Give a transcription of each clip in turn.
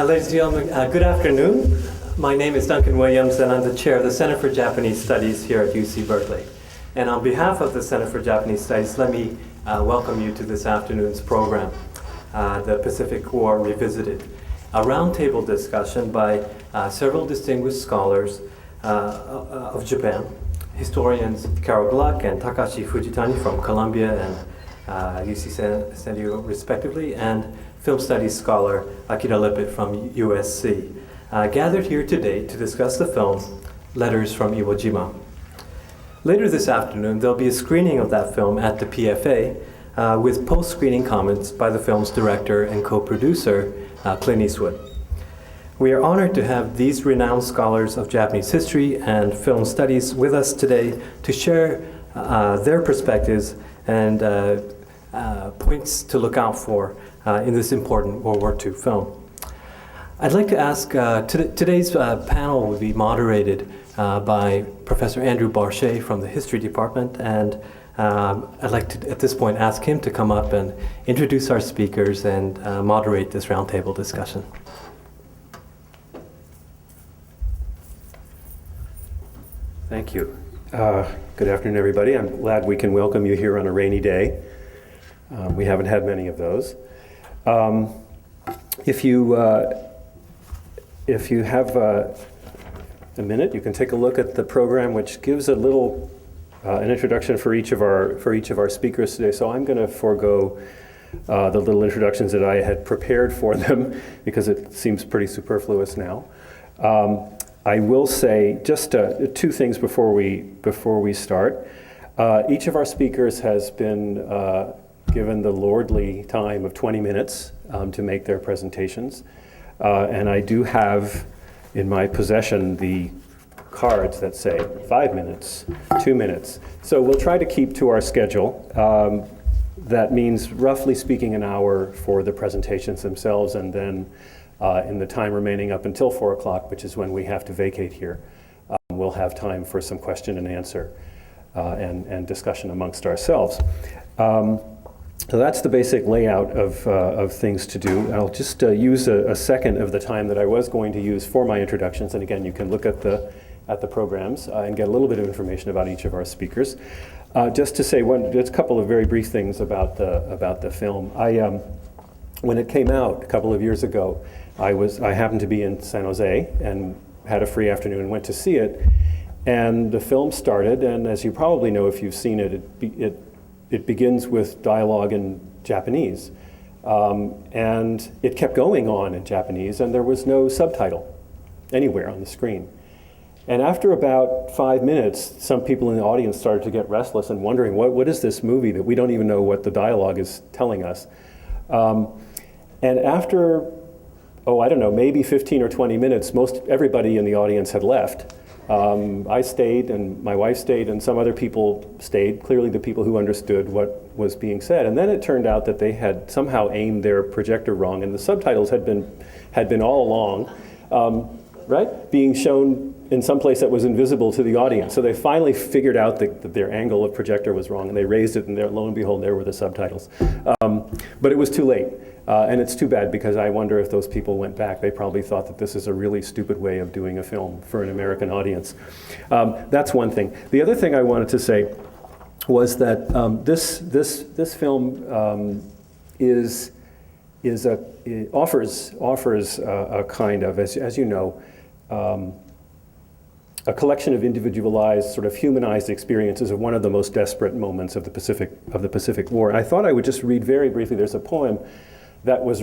Ladies and gentlemen, good afternoon. My name is Duncan Williams, and I'm the chair of the Center for Japanese Studies here at UC Berkeley. And on behalf of the Center for Japanese Studies, let me welcome you to this afternoon's program, the Pacific War Revisited, a roundtable discussion by several distinguished scholars of Japan, historians Carol Gluck and Takashi Fujitani from Columbia and UC San Diego respectively, and film studies scholar Akira Lippit from USC, gathered here today to discuss the film Letters from Iwo Jima. Later this afternoon, there'll be a screening of that film at the PFA with post-screening comments by the film's director and co-producer, Clint Eastwood. We are honored to have these renowned scholars of Japanese history and film studies with us today to share their perspectives and points to look out for in this important World War II film. I'd like to ask, today's panel will be moderated by Professor Andrew Barchet from the History Department, and I'd like to, at this point, ask him to come up and introduce our speakers and moderate this roundtable discussion. Thank you. Good afternoon, everybody. I'm glad we can welcome you here on a rainy day. We haven't had many of those. If you have a minute, you can take a look at the program, which gives a little an introduction for each of our speakers today. So I'm going to forego the little introductions that I had prepared for them because it seems pretty superfluous now. I will say just two things before we start. Each of our speakers has been given the lordly time of 20 minutes to make their presentations. And I do have in my possession the cards that say 5 minutes, 2 minutes. So we'll try to keep to our schedule. That means, roughly speaking, an hour for the presentations themselves, and then in the time remaining up until 4 o'clock, which is when we have to vacate here, we'll have time for some question and answer and discussion amongst ourselves. So that's the basic layout of things to do. I'll just use a second of the time that I was going to use for my introductions. And again, you can look at the programs and get a little bit of information about each of our speakers. Just to say just a couple of very brief things about the film. When it came out a couple of years ago, I happened to be in San Jose and had a free afternoon and went to see it. And the film started, and as you probably know if you've seen it, it begins with dialogue in Japanese. And it kept going on in Japanese, and there was no subtitle anywhere on the screen. And after about 5 minutes, some people in the audience started to get restless and wondering, what is this movie that we don't even know what the dialogue is telling us? And after, I don't know, maybe 15 or 20 minutes, everybody in the audience had left. I stayed, and my wife stayed, and some other people stayed, clearly the people who understood what was being said. And then it turned out that they had somehow aimed their projector wrong, and the subtitles had been all along, right, being shown in some place that was invisible to the audience. So they finally figured out that their angle of projector was wrong, and they raised it, and lo and behold, there were the subtitles. But it was too late. And it's too bad, because I wonder if those people went back. They probably thought that this is a really stupid way of doing a film for an American audience. That's one thing. The other thing I wanted to say was that this film offers a kind of, as you know, a collection of individualized, sort of humanized experiences of one of the most desperate moments of the Pacific War. And I thought I would just read very briefly. There's a poem that was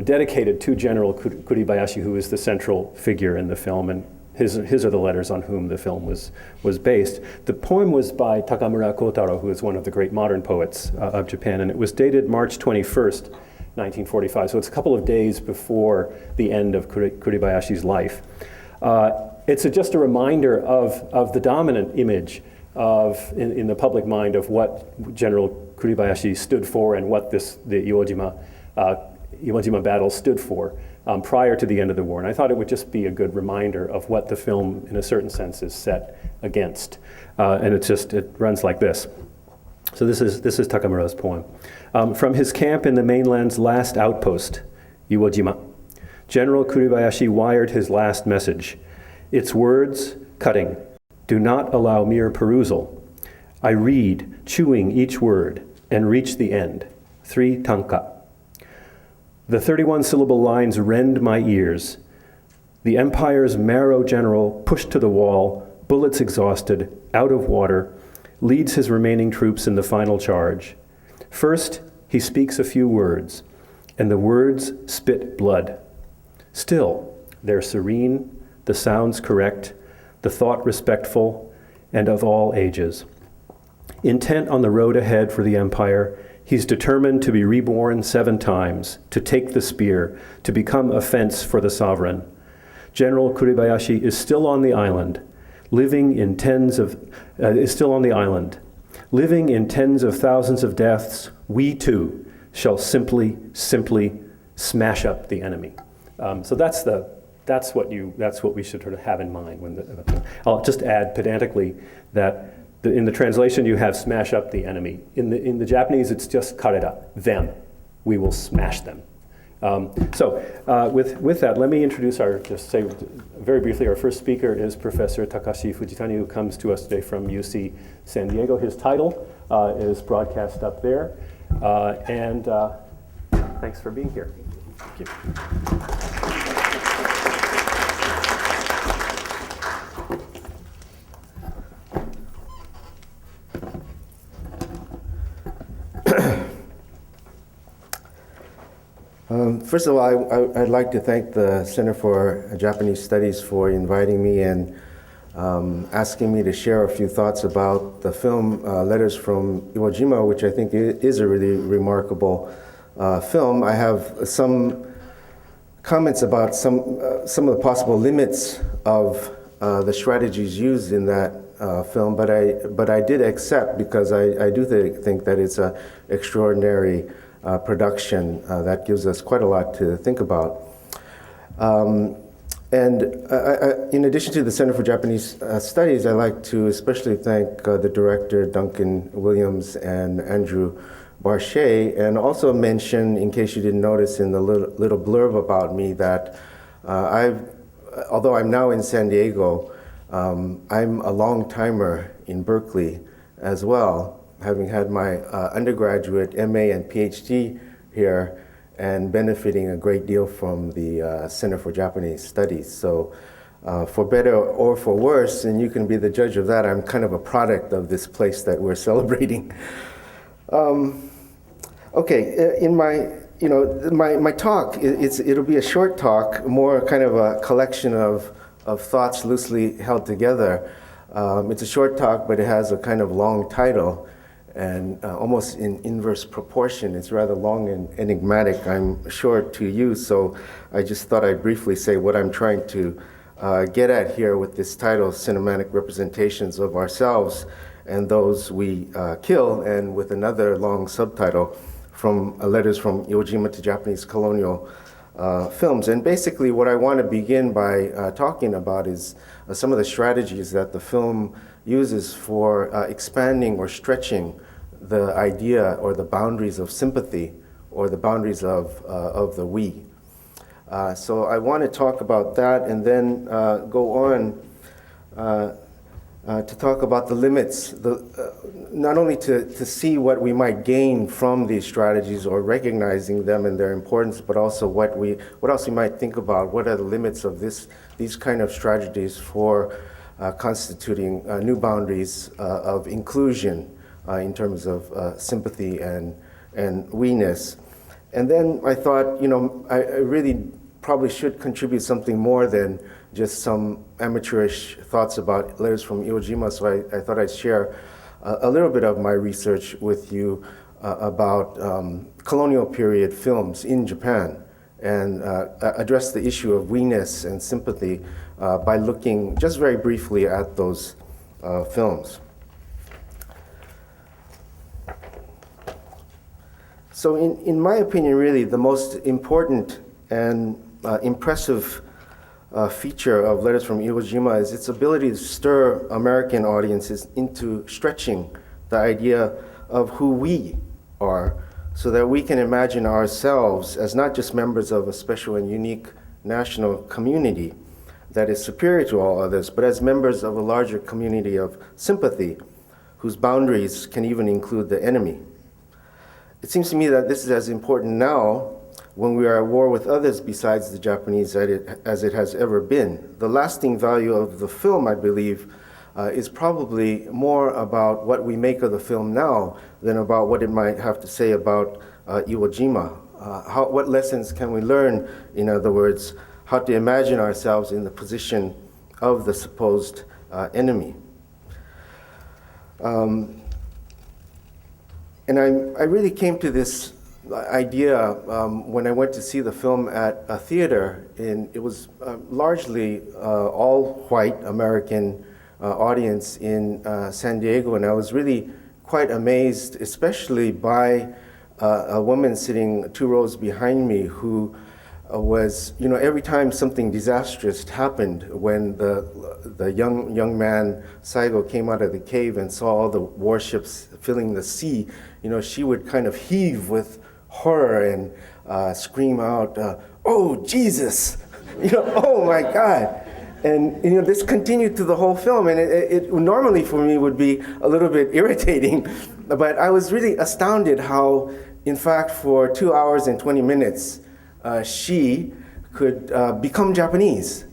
dedicated to General Kuribayashi, who is the central figure in the film, and his are the letters on whom the film was based. The poem was by Takamura Kotaro, who is one of the great modern poets of Japan, and it was dated March 21st, 1945. So it's a couple of days before the end of Kuribayashi's life. It's just a reminder of the dominant image in the public mind of what General Kuribayashi stood for and what the Iwo Jima battle stood for prior to the end of the war. And I thought it would just be a good reminder of what the film, in a certain sense, is set against. And it runs like this. So this is Takamura's poem. From his camp in the mainland's last outpost, Iwo Jima, General Kuribayashi wired his last message. Its words, cutting. Do not allow mere perusal. I read, chewing each word, and reach the end. 3 tanka. The 31-syllable lines rend my ears. The Empire's marrow general, pushed to the wall, bullets exhausted, out of water, leads his remaining troops in the final charge. First, he speaks a few words, and the words spit blood. Still, they're serene, the sounds correct, the thought respectful, and of all ages. Intent on the road ahead for the Empire, he's determined to be reborn 7 times, to take the spear, to become a fence for the sovereign. General Kuribayashi is still on the island, living in tens of thousands of deaths. We too shall simply smash up the enemy. So that's what we should sort of have in mind. I'll just add pedantically that in the translation you have smash up the enemy. In the Japanese it's just cut it up. Them. We will smash them. With that, let me introduce just say very briefly, our first speaker is Professor Takashi Fujitani, who comes to us today from UC San Diego. His title is broadcast up there. And thanks for being here. Thank you. First of all, I'd like to thank the Center for Japanese Studies for inviting me and asking me to share a few thoughts about the film Letters from Iwo Jima, which I think is a really remarkable film. I have some comments about some of the possible limits of the strategies used in that film, but I did accept because I do think that it's an extraordinary production that gives us quite a lot to think about. And in addition to the Center for Japanese Studies, I'd like to especially thank the director, Duncan Williams, and Andrew Barchet, and also mention, in case you didn't notice in the little blurb about me, that although I'm now in San Diego, I'm a long timer in Berkeley as well, having had my undergraduate MA and PhD here and benefiting a great deal from the Center for Japanese Studies. So for better or for worse, and you can be the judge of that, I'm kind of a product of this place that we're celebrating. Okay, in my talk, it'll be a short talk, more kind of a collection of thoughts loosely held together. It's a short talk, but it has a kind of long title, and almost in inverse proportion. It's rather long and enigmatic, I'm sure, to you, so I just thought I'd briefly say what I'm trying to get at here with this title, Cinematic Representations of Ourselves and Those We Kill, and with another long subtitle, From Letters from Iwo Jima to Japanese Colonial Films. And basically what I want to begin by talking about is some of the strategies that the film uses for expanding or stretching the idea or the boundaries of sympathy or the boundaries of the we. So I want to talk about that and then go on to talk about the limits, not only to see what we might gain from these strategies or recognizing them and their importance, but also what else we might think about. What are the limits of these kind of strategies for constituting new boundaries of inclusion in terms of sympathy and we-ness. And then I thought, I really probably should contribute something more than just some amateurish thoughts about Letters from Iwo Jima, so I thought I'd share a little bit of my research with you about colonial period films in Japan and address the issue of we-ness and sympathy by looking just very briefly at those films. So in my opinion, really, the most important and impressive feature of Letters from Iwo Jima is its ability to stir American audiences into stretching the idea of who we are so that we can imagine ourselves as not just members of a special and unique national community that is superior to all others, but as members of a larger community of sympathy, whose boundaries can even include the enemy. It seems to me that this is as important now when we are at war with others besides the Japanese as it has ever been. The lasting value of the film, I believe, is probably more about what we make of the film now than about what it might have to say about Iwo Jima. What lessons can we learn, in other words, how to imagine ourselves in the position of the supposed enemy. And I really came to this idea when I went to see the film at a theater. It was largely all white American audience in San Diego, and I was really quite amazed, especially by a woman sitting 2 rows behind me who was, every time something disastrous happened, when the young man Saigo came out of the cave and saw all the warships filling the sea, she would kind of heave with horror and scream out, "Oh Jesus!" "Oh my God!" And this continued through the whole film, and it normally for me would be a little bit irritating, but I was really astounded how, in fact, for 2 hours and 20 minutes, she could become Japanese,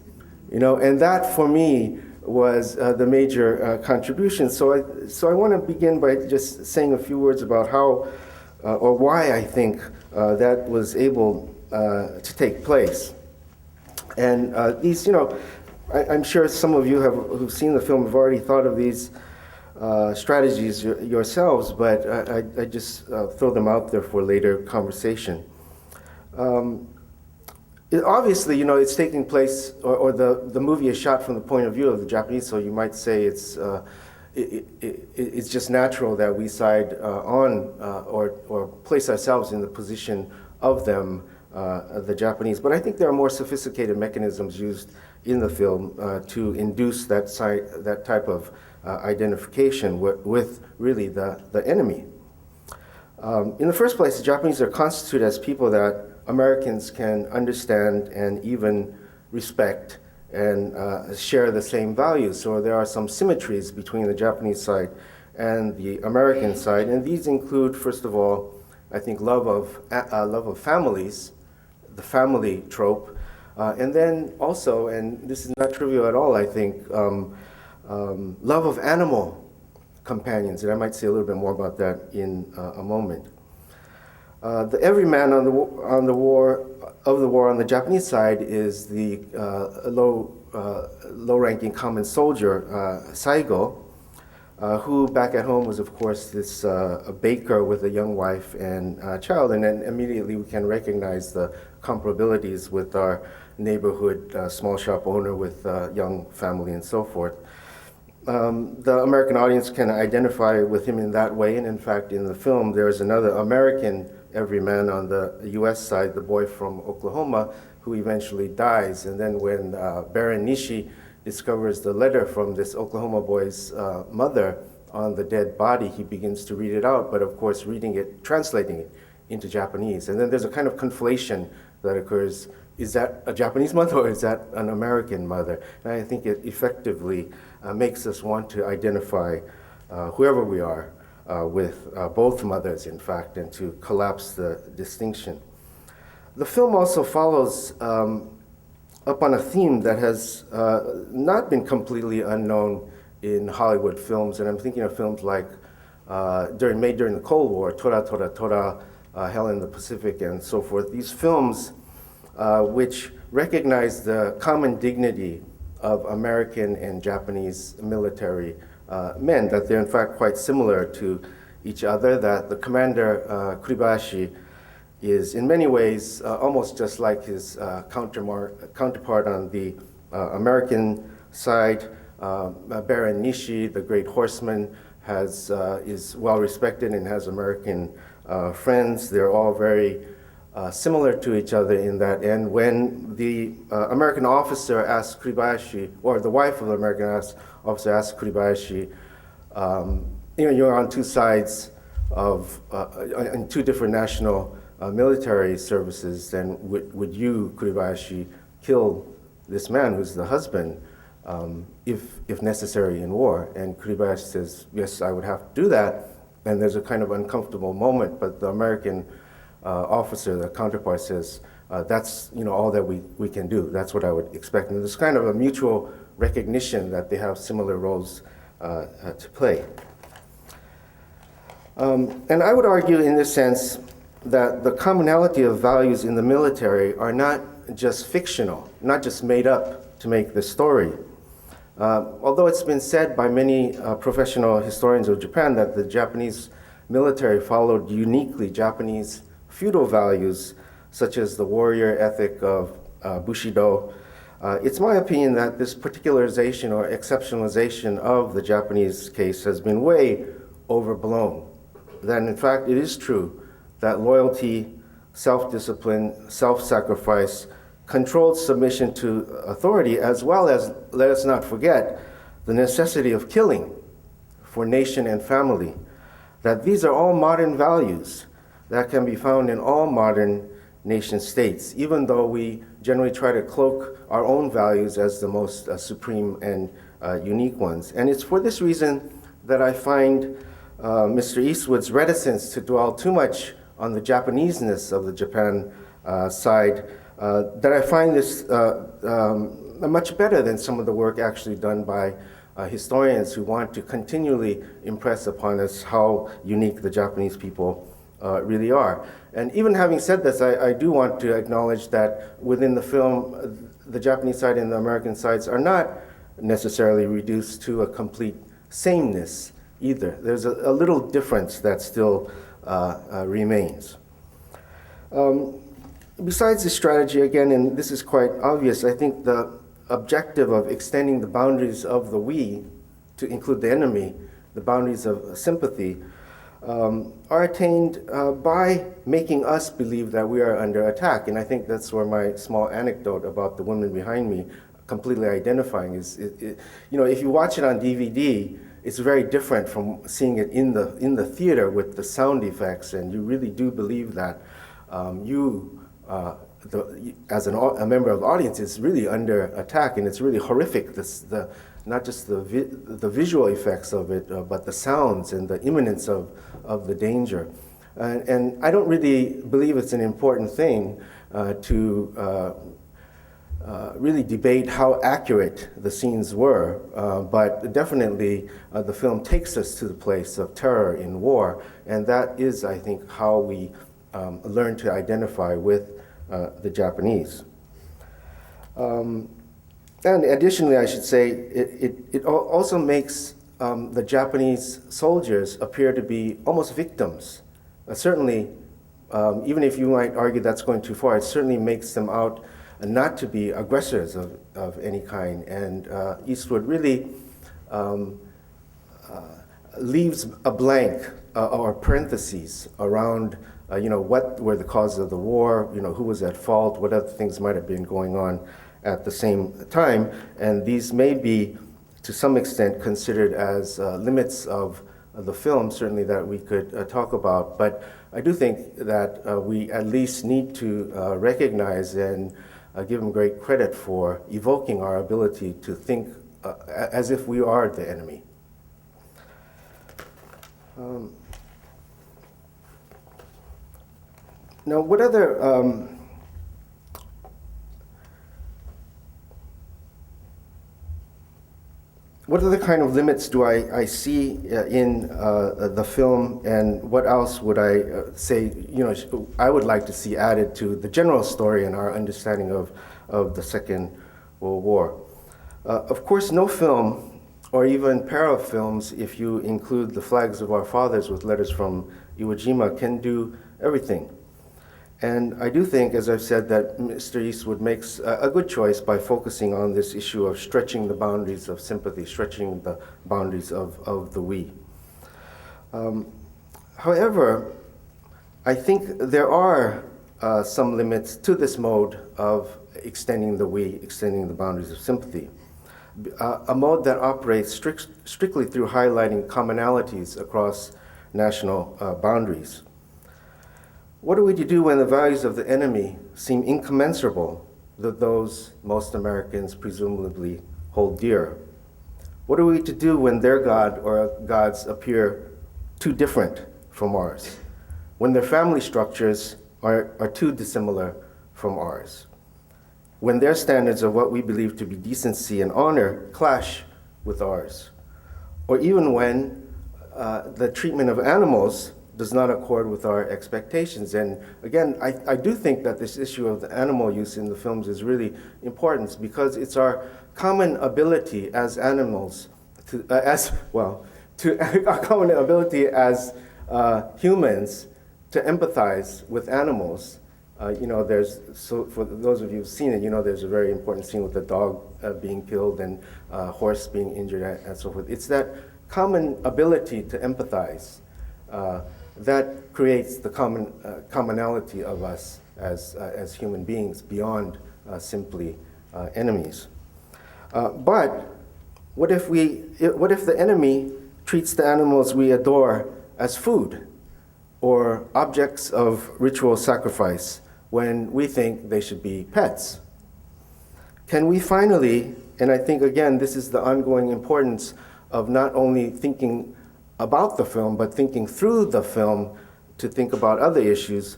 and that for me was the major contribution. So I want to begin by just saying a few words about how or why I think that was able to take place. And these, I'm sure some of you who've seen the film have already thought of these strategies yourselves, but I just throw them out there for later conversation. Obviously, it's taking place, or the movie is shot from the point of view of the Japanese, so you might say it's just natural that we side on or place ourselves in the position of them, the Japanese. But I think there are more sophisticated mechanisms used in the film to induce that type of identification with really the enemy. In the first place, the Japanese are constituted as people that Americans can understand and even respect and share the same values. So there are some symmetries between the Japanese side and the American side, and these include, first of all, I think love of families, the family trope, and then also, and this is not trivial at all, I think, love of animal companions, and I might say a little bit more about that in a moment. The everyman on the war on the Japanese side is the low-ranking common soldier Saigo, who back at home was, of course, this a baker with a young wife and child, and then immediately we can recognize the comparabilities with our neighborhood small shop owner with young family and so forth. The American audience can identify with him in that way, and in fact, in the film, there is another American everyman on the U.S. side, the boy from Oklahoma, who eventually dies. And then when Baron Nishi discovers the letter from this Oklahoma boy's mother on the dead body, he begins to read it out, but of course translating it into Japanese. And then there's a kind of conflation that occurs. Is that a Japanese mother or is that an American mother? And I think it effectively makes us want to identify whoever we are with both mothers, in fact, and to collapse the distinction. The film also follows up on a theme that has not been completely unknown in Hollywood films, and I'm thinking of films like made during the Cold War, Tora Tora Tora, Hell in the Pacific, and so forth. These films which recognize the common dignity of American and Japanese military men, that they're in fact quite similar to each other, that the commander, Kuribayashi, is in many ways almost just like his counterpart on the American side. Baron Nishi, the great horseman, is well respected and has American friends. They're all very similar to each other in that. And when the American officer asks Kuribayashi, or the wife of the American officer asks Kuribayashi, you're on two sides of, in two different national military services, then would you, Kuribayashi, kill this man who's the husband, if necessary in war. And Kuribayashi says, yes, I would have to do that. And there's a kind of uncomfortable moment, but the American officer, the counterpart, says, that's all that we can do. That's what I would expect. And there's kind of a mutual recognition that they have similar roles to play. And I would argue in this sense that the commonality of values in the military are not just fictional, not just made up to make the story. Although it's been said by many professional historians of Japan that the Japanese military followed uniquely Japanese feudal values, such as the warrior ethic of Bushido, it's my opinion that this particularization or exceptionalization of the Japanese case has been way overblown. That in fact it is true that loyalty, self-discipline, self-sacrifice, controlled submission to authority, as well as, let us not forget, the necessity of killing for nation and family, that these are all modern values that can be found in all modern nation states, even though we generally try to cloak our own values as the most supreme and unique ones. And it's for this reason that I find Mr. Eastwood's reticence to dwell too much on the Japaneseness of the Japan side, that I find this much better than some of the work actually done by historians who want to continually impress upon us how unique the Japanese people really are. And even having said this, I do want to acknowledge that within the film, the Japanese side and the American sides are not necessarily reduced to a complete sameness either. There's a little difference that still remains. Besides the strategy, again, and this is quite obvious, I think the objective of extending the boundaries of the we to include the enemy, the boundaries of sympathy, are attained by making us believe that we are under attack. And I think that's where my small anecdote about the woman behind me completely identifying is, if you watch it on DVD, it's very different from seeing it in the theater with the sound effects, and you really do believe that as a member of the audience is really under attack, and it's really horrific. Not just the visual effects of it, but the sounds and the imminence of the danger. And I don't really believe it's an important thing to really debate how accurate the scenes were, but definitely the film takes us to the place of terror in war, and that is, I think, how we learn to identify with the Japanese. And additionally, I should say, it also makes the Japanese soldiers appear to be almost victims. Certainly, even if you might argue that's going too far, it certainly makes them out not to be aggressors of any kind. And Eastwood really leaves a blank or parentheses around what were the causes of the war, who was at fault, what other things might have been going on at the same time, and these may be, to some extent, considered as limits of the film, certainly that we could talk about. But I do think that we at least need to recognize and give them great credit for evoking our ability to think as if we are the enemy. Now, what other kind of limits do I see in the film, and what else would I say, I would like to see added to the general story and our understanding of the Second World War? Of course, no film, or even pair of films, if you include the Flags of Our Fathers with letters from Iwo Jima, can do everything. And I do think, as I've said, that Mr. Eastwood makes a good choice by focusing on this issue of stretching the boundaries of sympathy, stretching the boundaries of the we. However, I think there are some limits to this mode of extending the we, extending the boundaries of sympathy. A mode that operates strictly through highlighting commonalities across national boundaries. What are we to do when the values of the enemy seem incommensurable those most Americans presumably hold dear? What are we to do when their God or gods appear too different from ours? When their family structures are too dissimilar from ours? When their standards of what we believe to be decency and honor clash with ours? Or even when the treatment of animals does not accord with our expectations. And again, I do think that this issue of the animal use in the films is really important because it's our common ability as animals, our common ability as humans to empathize with animals. For those of you who've seen it, there's a very important scene with the dog being killed and horse being injured and so forth. It's that common ability to empathize that creates the commonality of us as human beings beyond simply enemies. But what if the enemy treats the animals we adore as food or objects of ritual sacrifice when we think they should be pets? Can we finally, and I think again this is the ongoing importance of not only thinking about the film, but thinking through the film to think about other issues,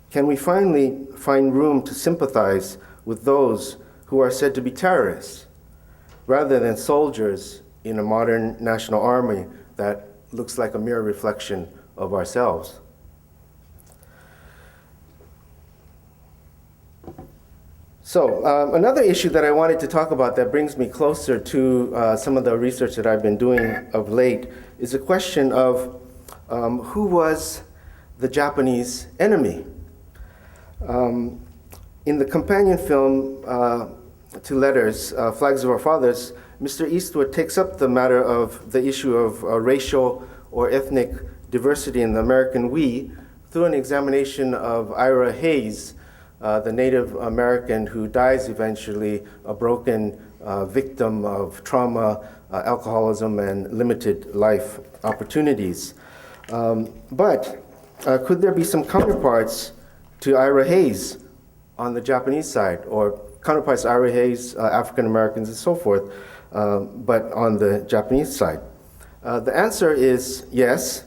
can we finally find room to sympathize with those who are said to be terrorists, rather than soldiers in a modern national army that looks like a mere reflection of ourselves? So another issue that I wanted to talk about that brings me closer to some of the research that I've been doing of late is the question of who was the Japanese enemy. In the companion film to Letters, Flags of Our Fathers, Mr. Eastwood takes up the matter of the issue of racial or ethnic diversity in the American we through an examination of Ira Hayes, the Native American who dies eventually, a broken victim of trauma, alcoholism, and limited life opportunities. But could there be some counterparts to Ira Hayes on the Japanese side, or counterparts to Ira Hayes, African Americans, and so forth, but on the Japanese side? The answer is yes,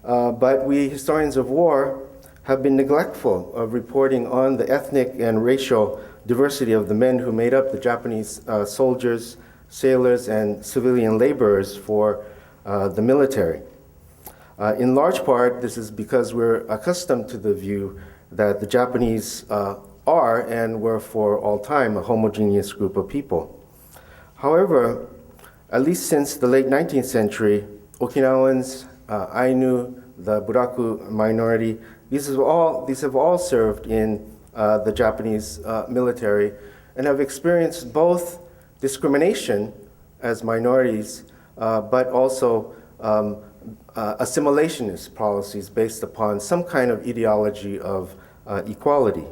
but we historians of war have been neglectful of reporting on the ethnic and racial diversity of the men who made up the Japanese soldiers, sailors, and civilian laborers for the military. In large part, this is because we're accustomed to the view that the Japanese are and were for all time a homogeneous group of people. However, at least since the late 19th century, Okinawans, Ainu, the Buraku minority, these have all served in the Japanese military and have experienced both discrimination as minorities, but also assimilationist policies based upon some kind of ideology of equality.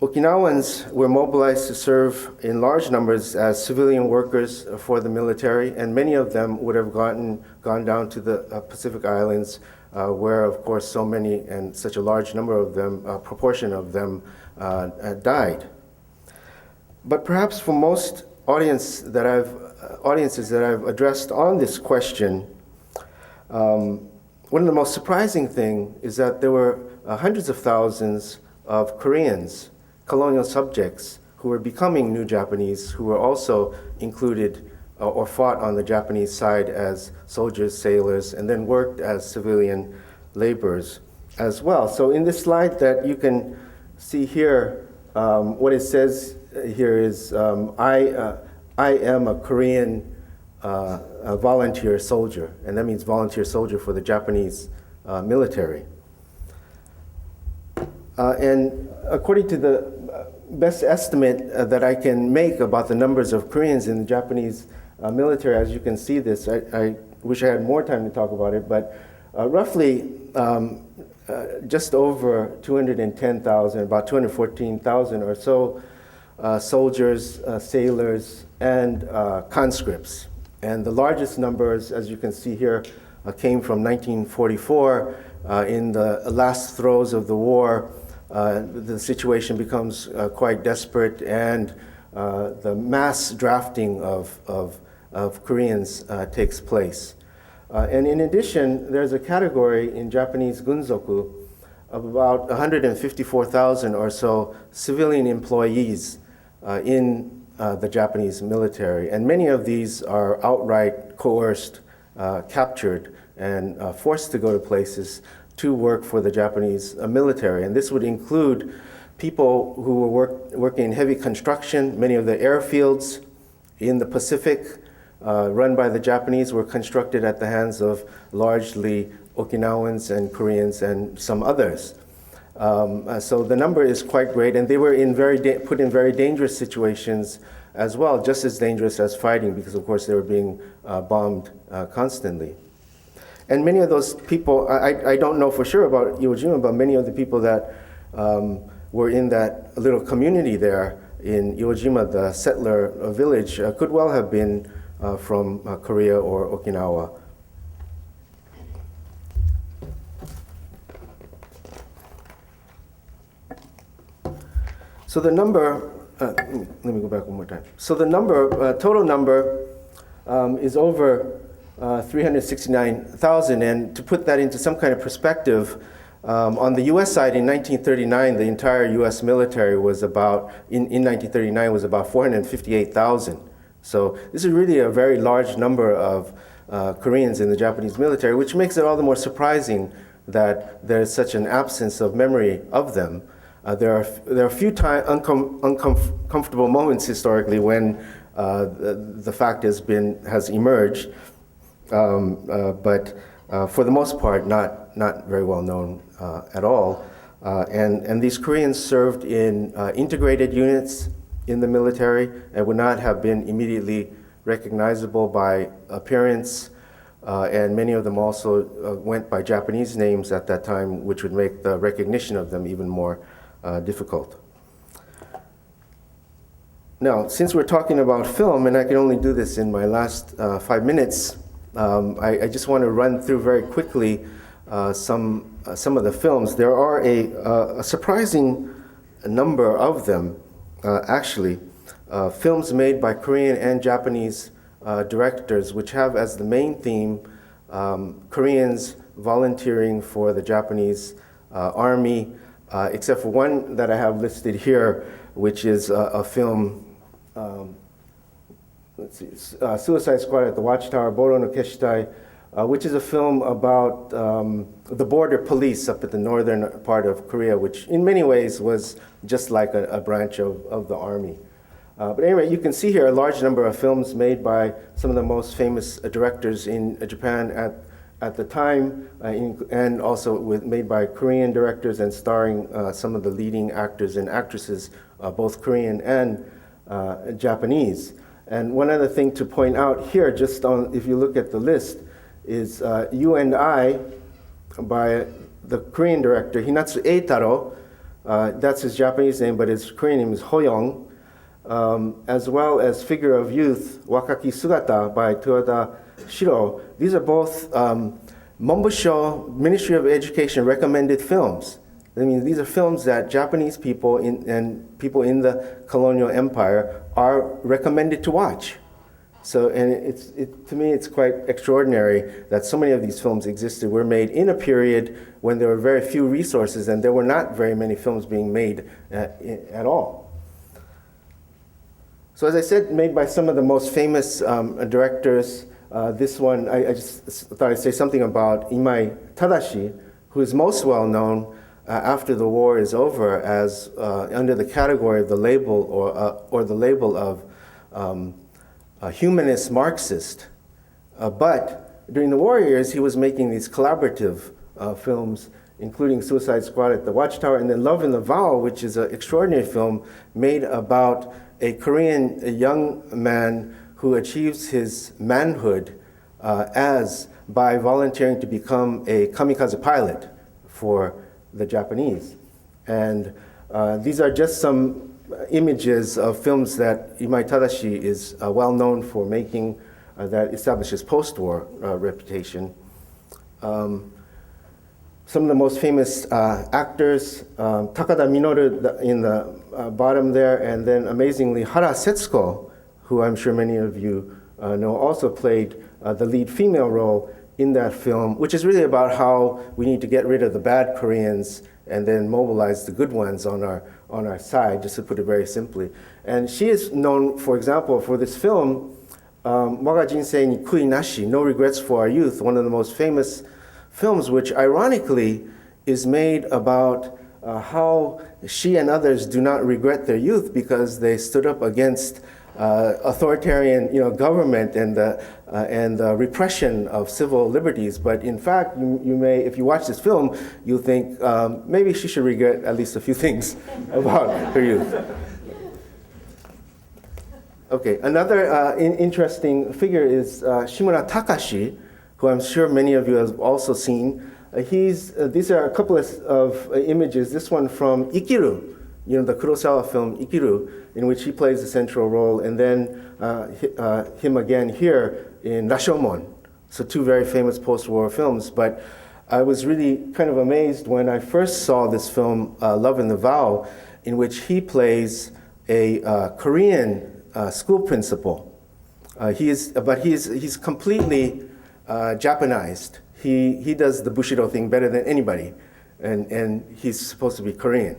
Okinawans were mobilized to serve in large numbers as civilian workers for the military, and many of them would have gone down to the Pacific Islands, where, of course, so many and such a large number of them, proportion of them, died. But perhaps for most audiences that I've addressed on this question, one of the most surprising things is that there were hundreds of thousands of Koreans, colonial subjects, who were becoming new Japanese, who were also included or fought on the Japanese side as soldiers, sailors, and then worked as civilian laborers as well. So in this slide that you can see here, what it says here is, I am a Korean a volunteer soldier, and that means volunteer soldier for the Japanese military. And according to the best estimate that I can make about the numbers of Koreans in the Japanese military, as you can see this, I wish I had more time to talk about it, but roughly just over 210,000, about 214,000 or so soldiers, sailors, and conscripts. And the largest numbers, as you can see here, came from 1944 in the last throes of the war. the situation becomes quite desperate, and the mass drafting of Koreans takes place. And in addition, there's a category in Japanese gunzoku of about 154,000 or so civilian employees in the Japanese military. And many of these are outright coerced, captured, and forced to go to places to work for the Japanese military. And this would include people who were working in heavy construction. Many of the airfields in the Pacific run by the Japanese were constructed at the hands of largely Okinawans and Koreans and some others. So the number is quite great, and they were put in very dangerous situations as well, just as dangerous as fighting, because of course they were being bombed constantly. And many of those people, I don't know for sure about Iwo Jima, but many of the people that were in that little community there in Iwo Jima, the settler village, could well have been from Korea or Okinawa. So the number, let me go back one more time. So the number, total number is over 369,000, and to put that into some kind of perspective, on the US side in 1939, the entire US military was about, in 1939, was about 458,000. So this is really a very large number of Koreans in the Japanese military, which makes it all the more surprising that there's such an absence of memory of them. There are a few uncomfortable moments historically when the fact has emerged, but for the most part, not very well known at all. And these Koreans served in integrated units in the military and would not have been immediately recognizable by appearance. And many of them also went by Japanese names at that time, which would make the recognition of them even more difficult. Now, since we're talking about film, and I can only do this in my last 5 minutes, I just want to run through very quickly some of the films. There are a surprising number of them, actually, films made by Korean and Japanese directors, which have as the main theme Koreans volunteering for the Japanese army, except for one that I have listed here, which is a film, Suicide Squad at the Watchtower, Boro no Keshitai, which is a film about the border police up at the northern part of Korea, which in many ways was just like a branch of the army. But anyway, you can see here a large number of films made by some of the most famous directors in Japan at the time, and also made by Korean directors and starring some of the leading actors and actresses, both Korean and Japanese. And one other thing to point out here, just on, if you look at the list, is You and I by the Korean director Hinatsu Eitaro. That's his Japanese name, but his Korean name is Hoyong. As well as Figure of Youth, Wakaki Sugata by Toyoda Shiro. These are both Mombusho Ministry of Education recommended films. I mean, these are films that Japanese people and people in the colonial empire are recommended to watch. So, and to me, it's quite extraordinary that so many of these films existed, were made in a period when there were very few resources and there were not very many films being made at all. So as I said, made by some of the most famous directors. This one, I just thought I'd say something about Imai Tadashi, who is most well known after the war is over as under the category of the label or the label of humanist Marxist. But during the war years, he was making these collaborative films, including Suicide Squad at the Watchtower, and then Love in the Vow, which is an extraordinary film made about a young man who achieves his manhood by volunteering to become a kamikaze pilot for the Japanese. And these are just some images of films that Imai Tadashi is well known for making that establishes post-war reputation. some of the most famous actors, Takada Minoru in the bottom there, and then amazingly Hara Cisco, who I'm sure many of you know, also played the lead female role in that film, which is really about how we need to get rid of the bad Koreans and then mobilize the good ones on our side, just to put it very simply. And she is known, for example, for this film, Waga Jinsei ni Kui Nashi, No Regrets for Our Youth, one of the most famous films, which ironically is made about how she and others do not regret their youth because they stood up against authoritarian, government and the repression of civil liberties. But in fact, you may, if you watch this film, you'll think maybe she should regret at least a few things about her youth. Okay, another interesting figure is Simona Takashi, who I'm sure many of you have also seen. These are a couple of images. This one from Ikiru, the Kurosawa film Ikiru, in which he plays the central role, and then him again here in Rashomon. So two very famous post-war films. But I was really kind of amazed when I first saw this film, Love in the Vow, in which he plays a Korean school principal. He's completely Japanized. He does the Bushido thing better than anybody, and he's supposed to be Korean.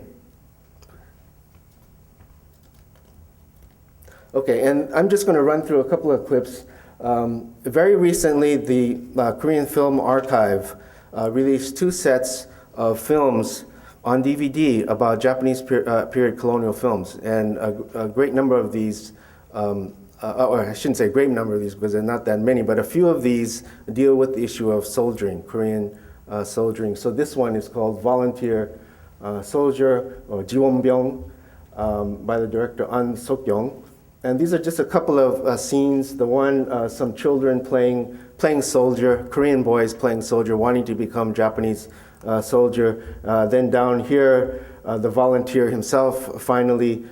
Okay, and I'm just going to run through a couple of clips. Very recently, the Korean Film Archive released 2 sets of films on DVD about Japanese period colonial films, and a great number of these, or I shouldn't say a great number of these because there are not that many, but a few of these deal with the issue of soldiering, Korean soldiering. So this one is called Volunteer Soldier, or Jiwonbyong, by the director An Sok-young. And these are just a couple of scenes. The one, some children playing soldier, Korean boys playing soldier, wanting to become Japanese soldier. Then down here, the volunteer himself finally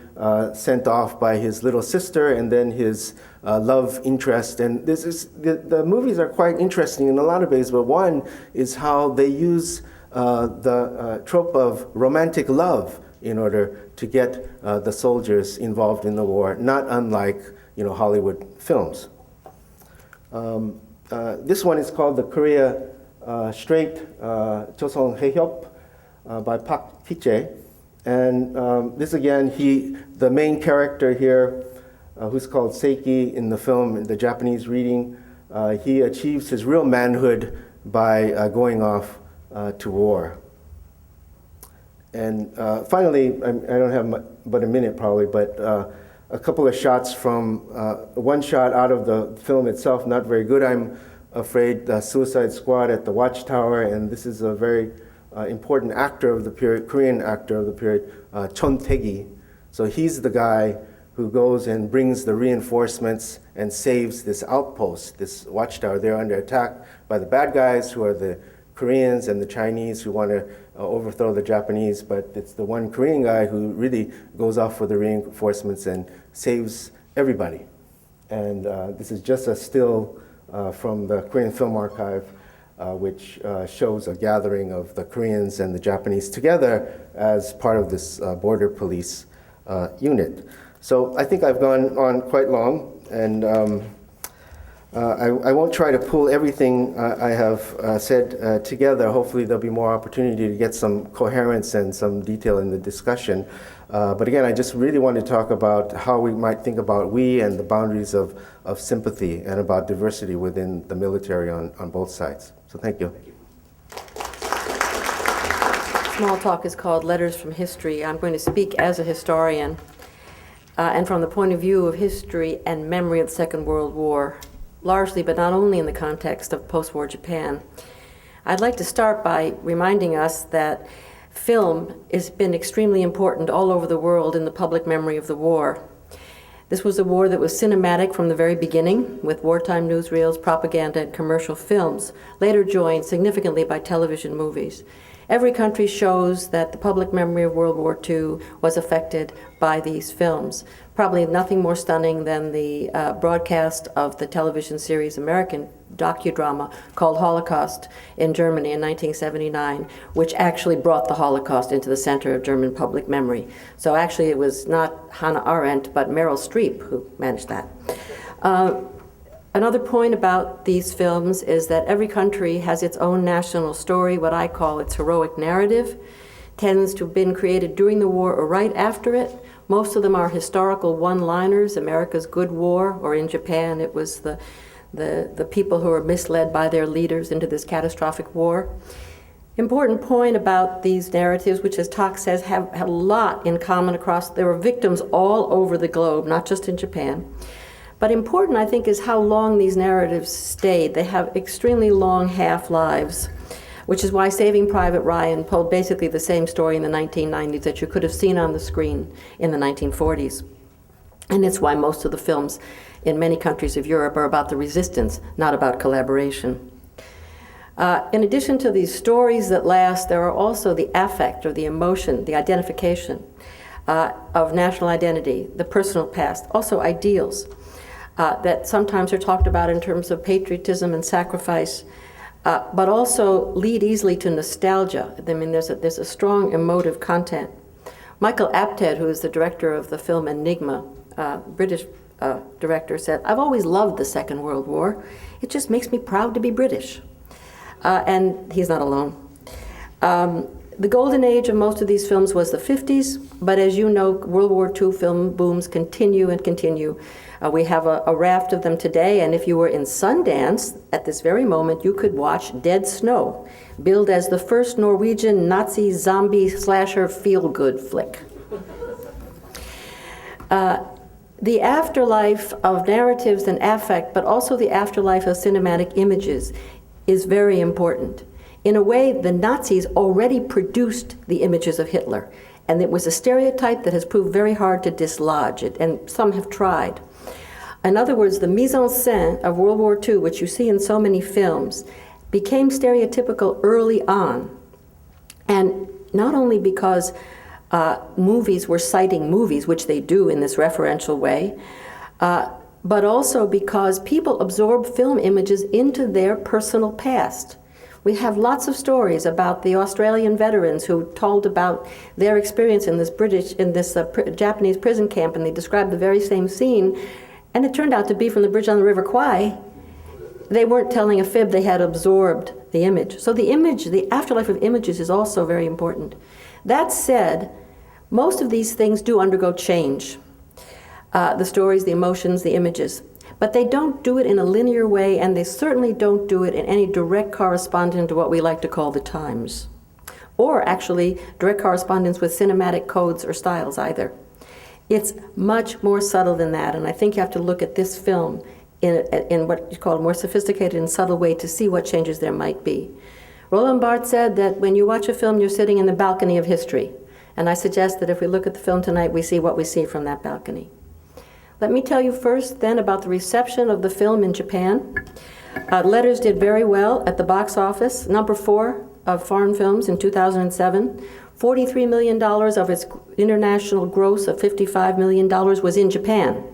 sent off by his little sister, and then his love interest. And the movies are quite interesting in a lot of ways, but one is how they use the trope of romantic love in order to get the soldiers involved in the war, not unlike Hollywood films. This one is called the Korea Straight Choson Haehyop by Park Ki-chae. And this again, the main character here, who's called Seiki in the film, in the Japanese reading, he achieves his real manhood by going off to war. And finally, I don't have but a minute probably, but a couple of shots from one shot out of the film itself, not very good, I'm afraid, Suicide Squad at the Watchtower, and this is a very important actor of the period, Korean actor of the period, Chon Tae-gi. So he's the guy who goes and brings the reinforcements and saves this outpost, this watchtower. They're under attack by the bad guys, who are the Koreans and the Chinese, who want to overthrow the Japanese, but it's the one Korean guy who really goes off for the reinforcements and saves everybody. And this is just a still from the Korean Film Archive, which shows a gathering of the Koreans and the Japanese together as part of this border police unit. So I think I've gone on quite long, and I won't try to pull everything I have said together. Hopefully there'll be more opportunity to get some coherence and some detail in the discussion. But again, I just really want to talk about how we might think about we and the boundaries of sympathy and about diversity within the military on both sides. So thank you. Small talk is called Letters from History. I'm going to speak as a historian and from the point of view of history and memory of the Second World War, largely, but not only in the context of post-war Japan. I'd like to start by reminding us that film has been extremely important all over the world in the public memory of the war. This was a war that was cinematic from the very beginning, with wartime newsreels, propaganda, and commercial films, later joined significantly by television movies. Every country shows that the public memory of World War II was affected by these films. Probably nothing more stunning than the broadcast of the television series American docudrama called Holocaust in Germany in 1979, which actually brought the Holocaust into the center of German public memory. So actually it was not Hannah Arendt, but Meryl Streep who managed that. Another point about these films is that every country has its own national story, what I call its heroic narrative, tends to have been created during the war or right after it. Most of them are historical one-liners, America's Good War, or in Japan it was the people who were misled by their leaders into this catastrophic war. Important point about these narratives, which as Tak says, have a lot in common across, there were victims all over the globe, not just in Japan. But important, I think, is how long these narratives stayed. They have extremely long half-lives, which is why Saving Private Ryan told basically the same story in the 1990s that you could have seen on the screen in the 1940s. And it's why most of the films in many countries of Europe are about the resistance, not about collaboration. In addition to these stories that last, there are also the affect or the emotion, the identification of national identity, the personal past, also ideals that sometimes are talked about in terms of patriotism and sacrifice, but also lead easily to nostalgia. I mean, there's a strong emotive content. Michael Apted, who is the director of the film Enigma, British director, said, "I've always loved the Second World War. It just makes me proud to be British." And he's not alone. The golden age of most of these films was the 50s, but as you know, World War II film booms continue and continue. We have a raft of them today, and if you were in Sundance at this very moment, you could watch Dead Snow, billed as the first Norwegian Nazi zombie slasher feel-good flick. The afterlife of narratives and affect, but also the afterlife of cinematic images, is very important. In a way, the Nazis already produced the images of Hitler, and it was a stereotype that has proved very hard to dislodge it, and some have tried. In other words, the mise en scène of World War II, which you see in so many films, became stereotypical early on. And not only because movies were citing movies, which they do in this referential way, but also because people absorb film images into their personal past. We have lots of stories about the Australian veterans who told about their experience in this Japanese prison camp, and they described the very same scene, and it turned out to be from the bridge on the River Kwai. They weren't telling a fib, they had absorbed the image. So the image, the afterlife of images is also very important. That said, most of these things do undergo change. The stories, the emotions, the images. But they don't do it in a linear way, and they certainly don't do it in any direct correspondence to what we like to call the times. Or actually, direct correspondence with cinematic codes or styles either. It's much more subtle than that, and I think you have to look at this film in what you call a more sophisticated and subtle way to see what changes there might be. Roland Barthes said that when you watch a film, you're sitting in the balcony of history. And I suggest that if we look at the film tonight, we see what we see from that balcony. Let me tell you first then about the reception of the film in Japan. Letters did very well at the box office, number 4 of foreign films in 2007. $43 million of its international gross of $55 million was in Japan.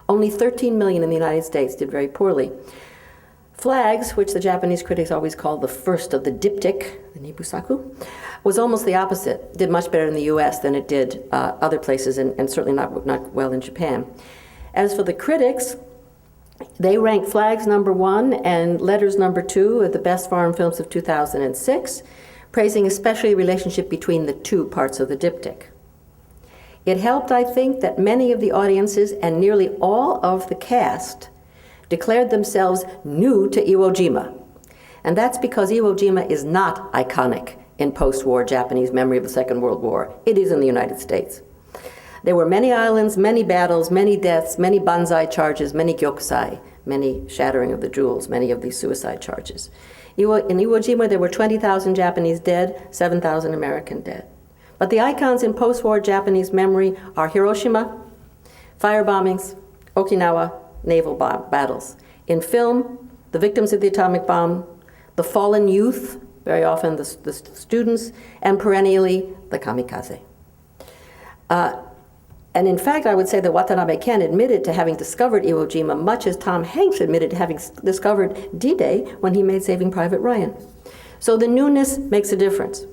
Only 13 million in the United States, did very poorly. Flags, which the Japanese critics always call the first of the diptych, the Nibusaku, was almost the opposite. Did much better in the US than it did other places, and certainly not well in Japan. As for the critics, they ranked Flags number 1 and Letters number 2 of the best foreign films of 2006, praising especially the relationship between the two parts of the diptych. It helped, I think, that many of the audiences and nearly all of the cast declared themselves new to Iwo Jima. And that's because Iwo Jima is not iconic in post-war Japanese memory of the Second World War. It is in the United States. There were many islands, many battles, many deaths, many banzai charges, many gyokusai, many shattering of the jewels, many of these suicide charges. In Iwo Jima, there were 20,000 Japanese dead, 7,000 American dead. But the icons in post-war Japanese memory are Hiroshima, fire bombings, Okinawa, naval battles. In film, the victims of the atomic bomb, the fallen youth very often the students, and perennially the kamikaze. And in fact, I would say that Watanabe Ken admitted to having discovered Iwo Jima, much as Tom Hanks admitted to having discovered D-Day when he made Saving Private Ryan. So the newness makes a difference.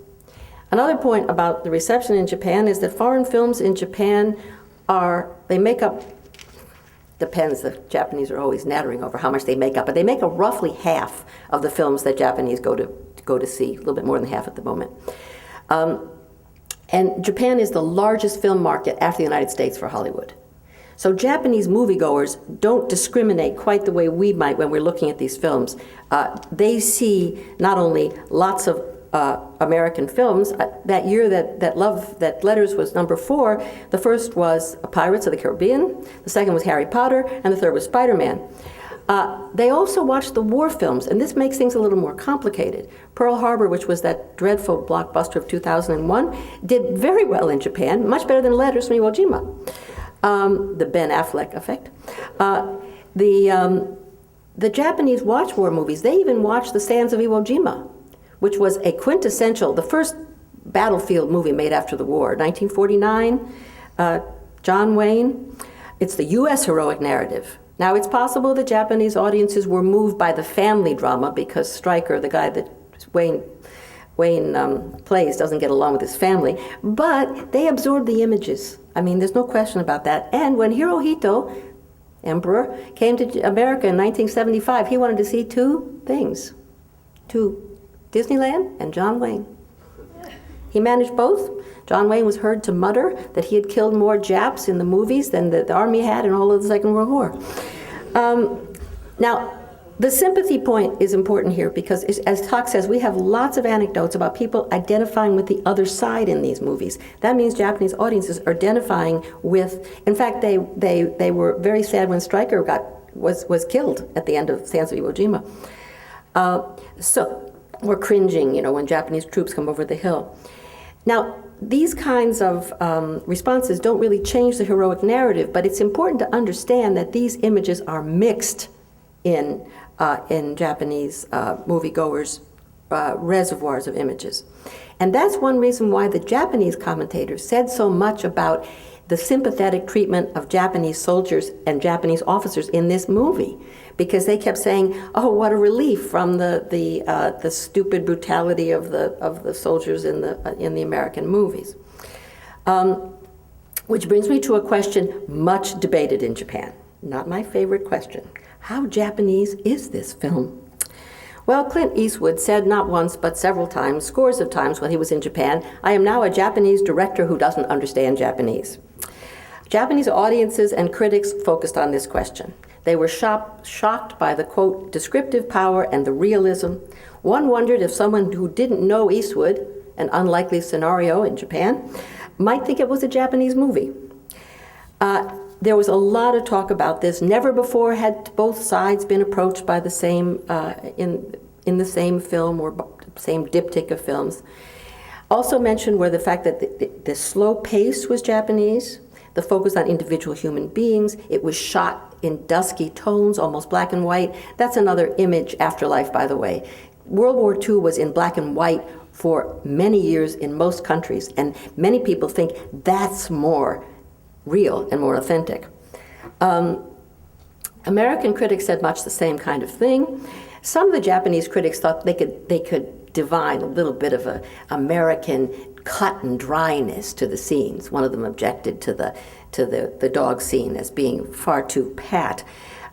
Another point about the reception in Japan is that foreign films in Japan they make up, depends, the Japanese are always nattering over how much they make up, but they make up roughly half of the films that Japanese go to see, a little bit more than half at the moment. And Japan is the largest film market after the United States for Hollywood. So Japanese moviegoers don't discriminate quite the way we might when we're looking at these films. They see not only lots of American films. That year that Letters was number 4, the first was Pirates of the Caribbean, the second was Harry Potter, and the third was Spider-Man. They also watched the war films, and this makes things a little more complicated. Pearl Harbor, which was that dreadful blockbuster of 2001, did very well in Japan, much better than Letters from Iwo Jima. The Ben Affleck effect. The Japanese watch war movies. They even watched The Sands of Iwo Jima, which was a quintessential, the first battlefield movie made after the war, 1949, John Wayne. It's the U.S. heroic narrative. Now, it's possible the Japanese audiences were moved by the family drama because Stryker, the guy that Wayne plays, doesn't get along with his family, but they absorbed the images. I mean, there's no question about that. And when Hirohito, Emperor, came to America in 1975, he wanted to see two things, Disneyland and John Wayne. He managed both. John Wayne was heard to mutter that he had killed more Japs in the movies than the Army had in all of the Second World War. Now, the sympathy point is important here because, as Tak says, we have lots of anecdotes about people identifying with the other side in these movies. That means Japanese audiences are identifying with, in fact, they were very sad when Stryker was killed at the end of Sands of Iwo Jima. So we're cringing, when Japanese troops come over the hill. Now, these kinds of responses don't really change the heroic narrative, but it's important to understand that these images are mixed in Japanese moviegoers' reservoirs of images. And that's one reason why the Japanese commentators said so much about the sympathetic treatment of Japanese soldiers and Japanese officers in this movie, because they kept saying, "Oh, what a relief from the stupid brutality of the soldiers in the American movies." Which brings me to a question much debated in Japan. Not my favorite question. How Japanese is this film? Well, Clint Eastwood said not once but several times, scores of times when he was in Japan, "I am now a Japanese director who doesn't understand Japanese." Japanese audiences and critics focused on this question. They were shocked by the, quote, descriptive power and the realism. One wondered if someone who didn't know Eastwood, an unlikely scenario in Japan, might think it was a Japanese movie. There was a lot of talk about this. Never before had both sides been approached by the same, in the same film or same diptych of films. Also mentioned were the fact that the slow pace was Japanese, the focus on individual human beings. It was shot in dusky tones, almost black and white. That's another image, Afterlife, by the way. World War II was in black and white for many years in most countries, and many people think that's more real and more authentic. American critics said much the same kind of thing. Some of the Japanese critics thought they could divine a little bit of an American cut and dryness to the scenes. One of them objected to the dog scene as being far too pat.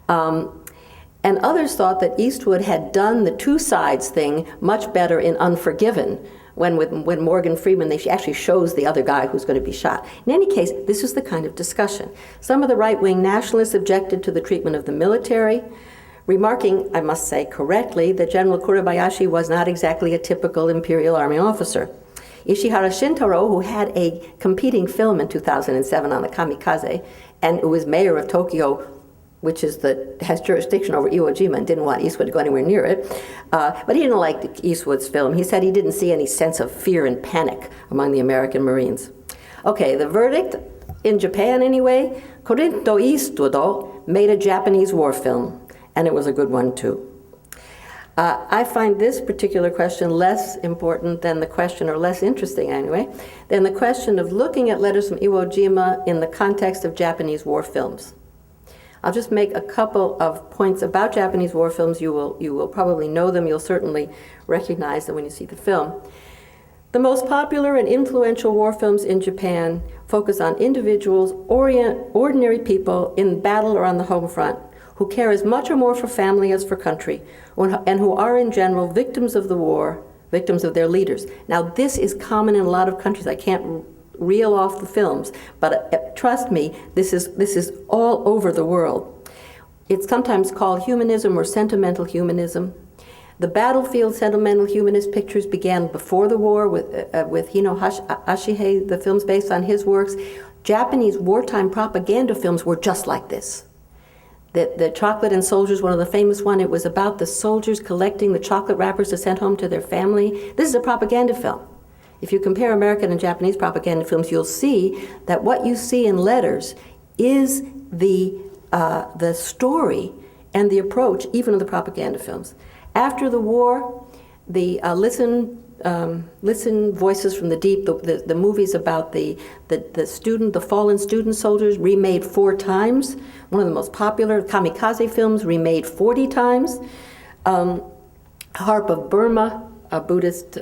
And others thought that Eastwood had done the two sides thing much better in Unforgiven, when Morgan Freeman actually shows the other guy who's going to be shot. In any case, this was the kind of discussion. Some of the right-wing nationalists objected to the treatment of the military, remarking, I must say correctly, that General Kurebayashi was not exactly a typical Imperial Army officer. Ishihara Shintaro, who had a competing film in 2007 on the kamikaze, and who was mayor of Tokyo, which has jurisdiction over Iwo Jima, and didn't want Eastwood to go anywhere near it. But he didn't like Eastwood's film. He said he didn't see any sense of fear and panic among the American Marines. Okay, the verdict, in Japan anyway, Korinto Eastwood made a Japanese war film, and it was a good one too. I find this particular question less important than the question, or less interesting anyway, than the question of looking at letters from Iwo Jima in the context of Japanese war films. I'll just make a couple of points about Japanese war films. You will probably know them. You'll certainly recognize them when you see the film. The most popular and influential war films in Japan focus on individuals, ordinary people in battle or on the home front, who care as much or more for family as for country, and who are in general victims of the war, victims of their leaders. Now, this is common in a lot of countries. I can't reel off the films, but trust me, this is all over the world. It's sometimes called humanism or sentimental humanism. The battlefield sentimental humanist pictures began before the war with Hino Ashihei, the films based on his works. Japanese wartime propaganda films were just like this. The Chocolate and Soldiers, one of the famous one, it was about the soldiers collecting the chocolate wrappers to send home to their family. This is a propaganda film. If you compare American and Japanese propaganda films, you'll see that what you see in letters is the story and the approach, even of the propaganda films. After the war, the Listen Voices from the Deep, the movies about the fallen student soldiers, remade 4 times. One of the most popular kamikaze films, remade 40 times. Harp of Burma, a Buddhist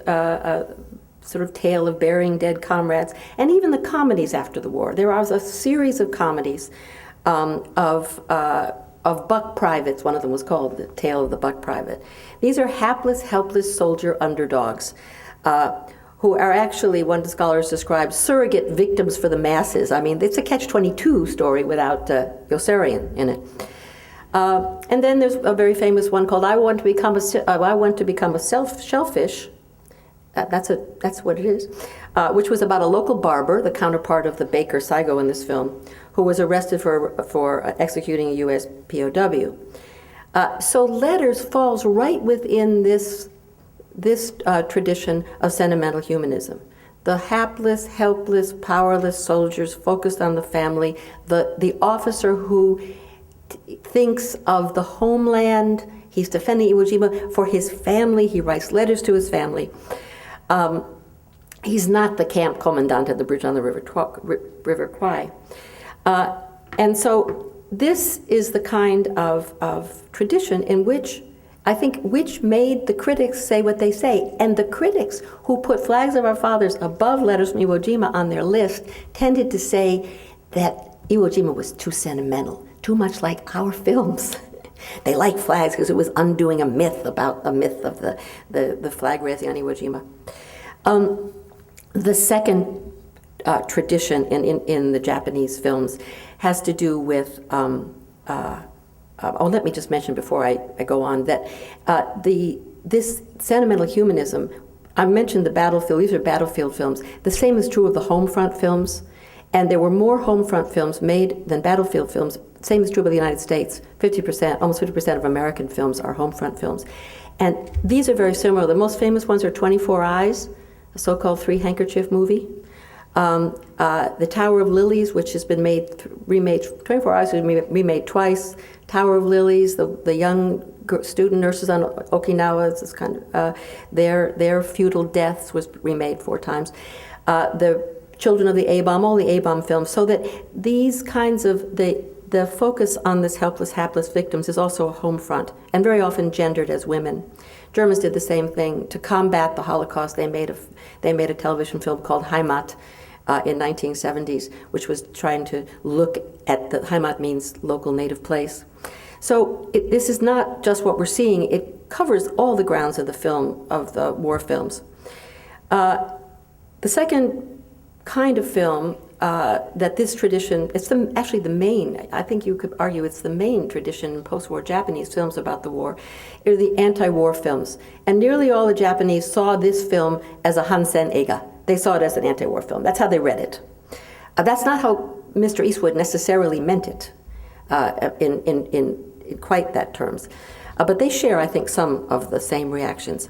sort of tale of burying dead comrades, and even the comedies after the war. There was a series of comedies of buck privates. One of them was called The Tale of the Buck Private. These are hapless, helpless soldier underdogs who are actually, one of the scholars described, surrogate victims for the masses. I mean, it's a catch-22 story without Yossarian in it. And then there's a very famous one called I Want to Become a Shellfish. That's what it is, which was about a local barber, the counterpart of the baker Saigo in this film, who was arrested for executing a U.S. POW. So letters falls right within this tradition of sentimental humanism. The hapless, helpless, powerless soldiers focused on the family, the officer who thinks of the homeland. He's defending Iwo Jima for his family. He writes letters to his family. He's not the camp commandant at the bridge on the River Kwai. And so this is the kind of tradition in which, I think, which made the critics say what they say. And the critics who put Flags of Our Fathers above Letters from Iwo Jima on their list tended to say that Iwo Jima was too sentimental, too much like our films. They liked flags because it was undoing a myth of the flag raising on Iwo Jima. The second tradition in the Japanese films has to do with, let me just mention before I go on that this sentimental humanism, I mentioned the battlefield, these are battlefield films. The same is true of the Homefront films, and there were more Homefront films made than battlefield films. Same is true of the United States. 50%, almost 50% of American films are Homefront films. And these are very similar. The most famous ones are 24 Eyes, a so-called three-handkerchief movie. The Tower of Lilies, which has been remade, 24 Eyes was remade twice. Tower of Lilies, the young student nurses on Okinawa, this kind of, their futile deaths was remade 4 times. The Children of the A-Bomb, all the A-Bomb films, so that these kinds of, the focus on this helpless, hapless victims is also a home front, and very often gendered as women. Germans did the same thing. To combat the Holocaust, they made a television film called Heimat in 1970s, which was trying to look at the Heimat means local native place. So this is not just what we're seeing. It covers all the grounds of the film, of the war films. The second kind of film that this tradition, it's actually the main, I think you could argue it's the main tradition in post-war Japanese films about the war, are the anti-war films. And nearly all the Japanese saw this film as a Hansen eiga. They saw it as an anti-war film. That's how they read it. That's not how Mr. Eastwood necessarily meant it in quite that terms. But they share, I think, some of the same reactions.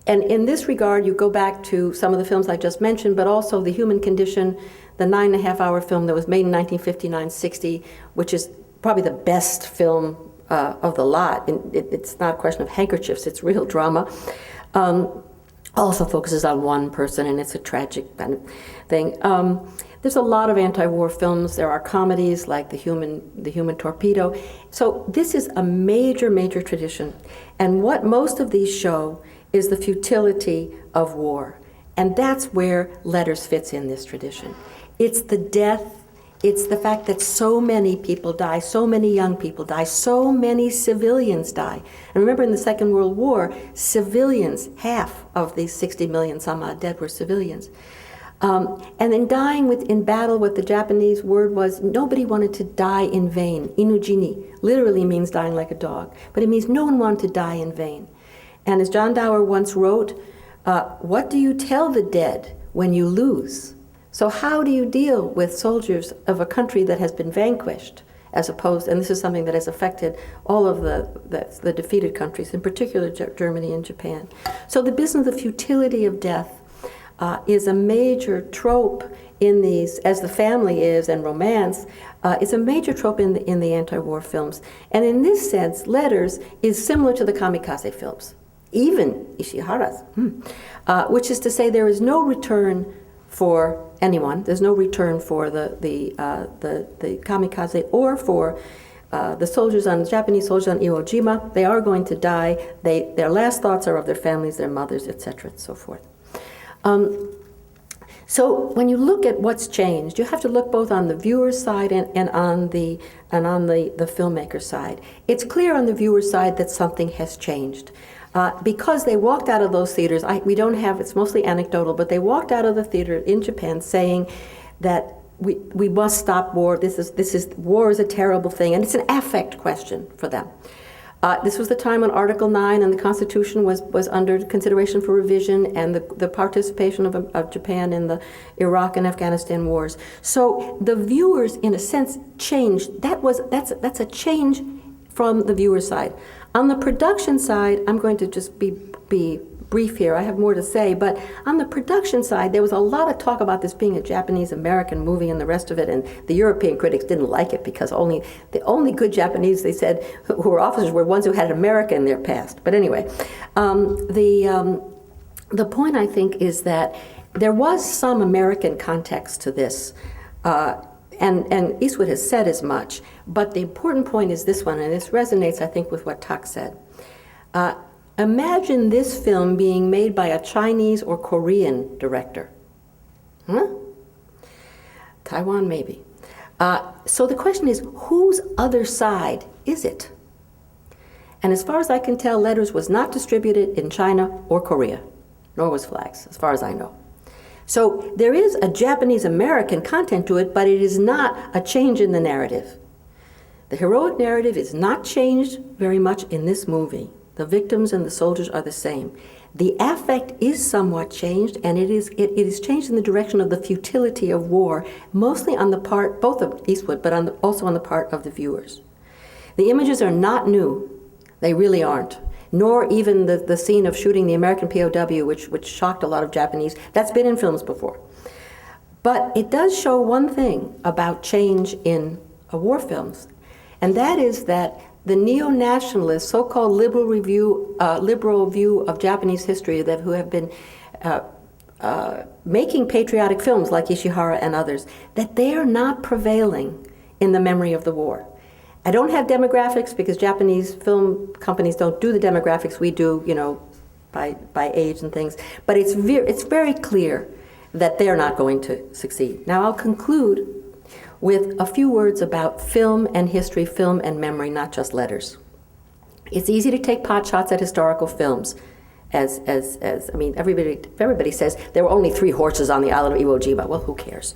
And in this regard, you go back to some of the films I just mentioned, but also The Human Condition, the 9.5-hour film that was made in 1959-60, which is probably the best film of the lot. And it's not a question of handkerchiefs, it's real drama. Also focuses on one person, and it's a tragic kind of thing. There's a lot of anti-war films. There are comedies like The Human Torpedo. So this is a major, major tradition. And what most of these show is the futility of war. And that's where Letters fits in this tradition. It's the death, it's the fact that so many people die, so many young people die, so many civilians die. And remember, in the Second World War, civilians, half of these 60 million some odd dead were civilians. And then dying in battle, what the Japanese word was, nobody wanted to die in vain. Inujini literally means dying like a dog, but it means no one wanted to die in vain. And as John Dower once wrote, what do you tell the dead when you lose? So how do you deal with soldiers of a country that has been vanquished, as opposed, and this is something that has affected all of the defeated countries, in particular Germany and Japan. So the business of futility of death is a major trope in these, as the family is, and romance, is a major trope in the anti-war films. And in this sense, Letters is similar to the kamikaze films, even Ishihara's, which is to say there is no return for anyone. There's no return for the kamikaze or for the Japanese soldiers on Iwo Jima. They are going to die. Their last thoughts are of their families, their mothers, etc., and so forth. So when you look at what's changed, you have to look both on the viewer's side and on the filmmaker's side. It's clear on the viewer's side that something has changed. Because they walked out of those theaters, we don't have, it's mostly anecdotal, but they walked out of the theater in Japan saying that we must stop war. War is a terrible thing, and it's an affect question for them. This was the time when Article 9 and the Constitution was under consideration for revision, and the participation of Japan in the Iraq and Afghanistan wars. So the viewers, in a sense, changed. That's a change from the viewer's side. On the production side, I'm going to just be brief here. I have more to say, but on the production side, there was a lot of talk about this being a Japanese-American movie and the rest of it, and the European critics didn't like it because the only good Japanese, they said, who were officers were ones who had America in their past. But anyway, the point, I think, is that there was some American context to this, and Eastwood has said as much, but the important point is this one, and this resonates, I think, with what Tak said. Imagine this film being made by a Chinese or Korean director. Taiwan, maybe. So the question is, whose other side is it? And as far as I can tell, Letters was not distributed in China or Korea, nor was Flags, as far as I know. So there is a Japanese-American content to it, but it is not a change in the narrative. The heroic narrative is not changed very much in this movie. The victims and the soldiers are the same. The affect is somewhat changed, and it is changed in the direction of the futility of war, mostly on the part, both of Eastwood, but also on the part of the viewers. The images are not new. They really aren't. Nor even the scene of shooting the American POW, which shocked a lot of Japanese. That's been in films before. But it does show one thing about change in war films, and that is that the neo-nationalist, so-called liberal view of Japanese history who have been making patriotic films like Ishihara and others, that they are not prevailing in the memory of the war. I don't have demographics because Japanese film companies don't do the demographics we do, by age and things. But it's very clear that they're not going to succeed. Now I'll conclude with a few words about film and history, film and memory, not just Letters. It's easy to take pot shots at historical films. Everybody says there were only 3 horses on the island of Iwo Jima. Well, who cares?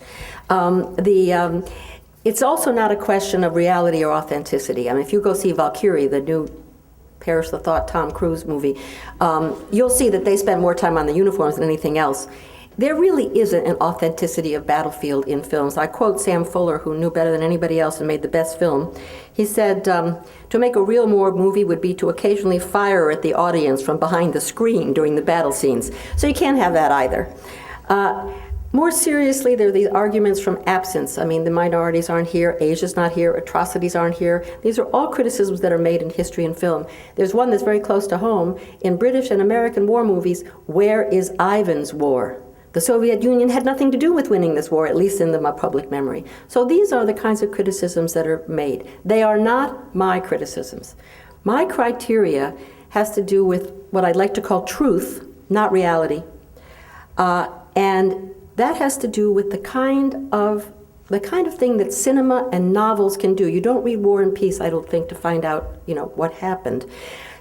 It's also not a question of reality or authenticity. I mean, if you go see Valkyrie, the new Perish the Thought Tom Cruise movie, you'll see that they spend more time on the uniforms than anything else. There really isn't an authenticity of battlefield in films. I quote Sam Fuller, who knew better than anybody else and made the best film. He said, to make a real war movie would be to occasionally fire at the audience from behind the screen during the battle scenes. So you can't have that either. More seriously, there are these arguments from absence. I mean, the minorities aren't here, Asia's not here, atrocities aren't here. These are all criticisms that are made in history and film. There's one that's very close to home. In British and American war movies, where is Ivan's war? The Soviet Union had nothing to do with winning this war, at least in my public memory. So these are the kinds of criticisms that are made. They are not my criticisms. My criteria has to do with what I'd like to call truth, not reality. And that has to do with the kind of thing that cinema and novels can do. You don't read War and Peace, I don't think, to find out, what happened.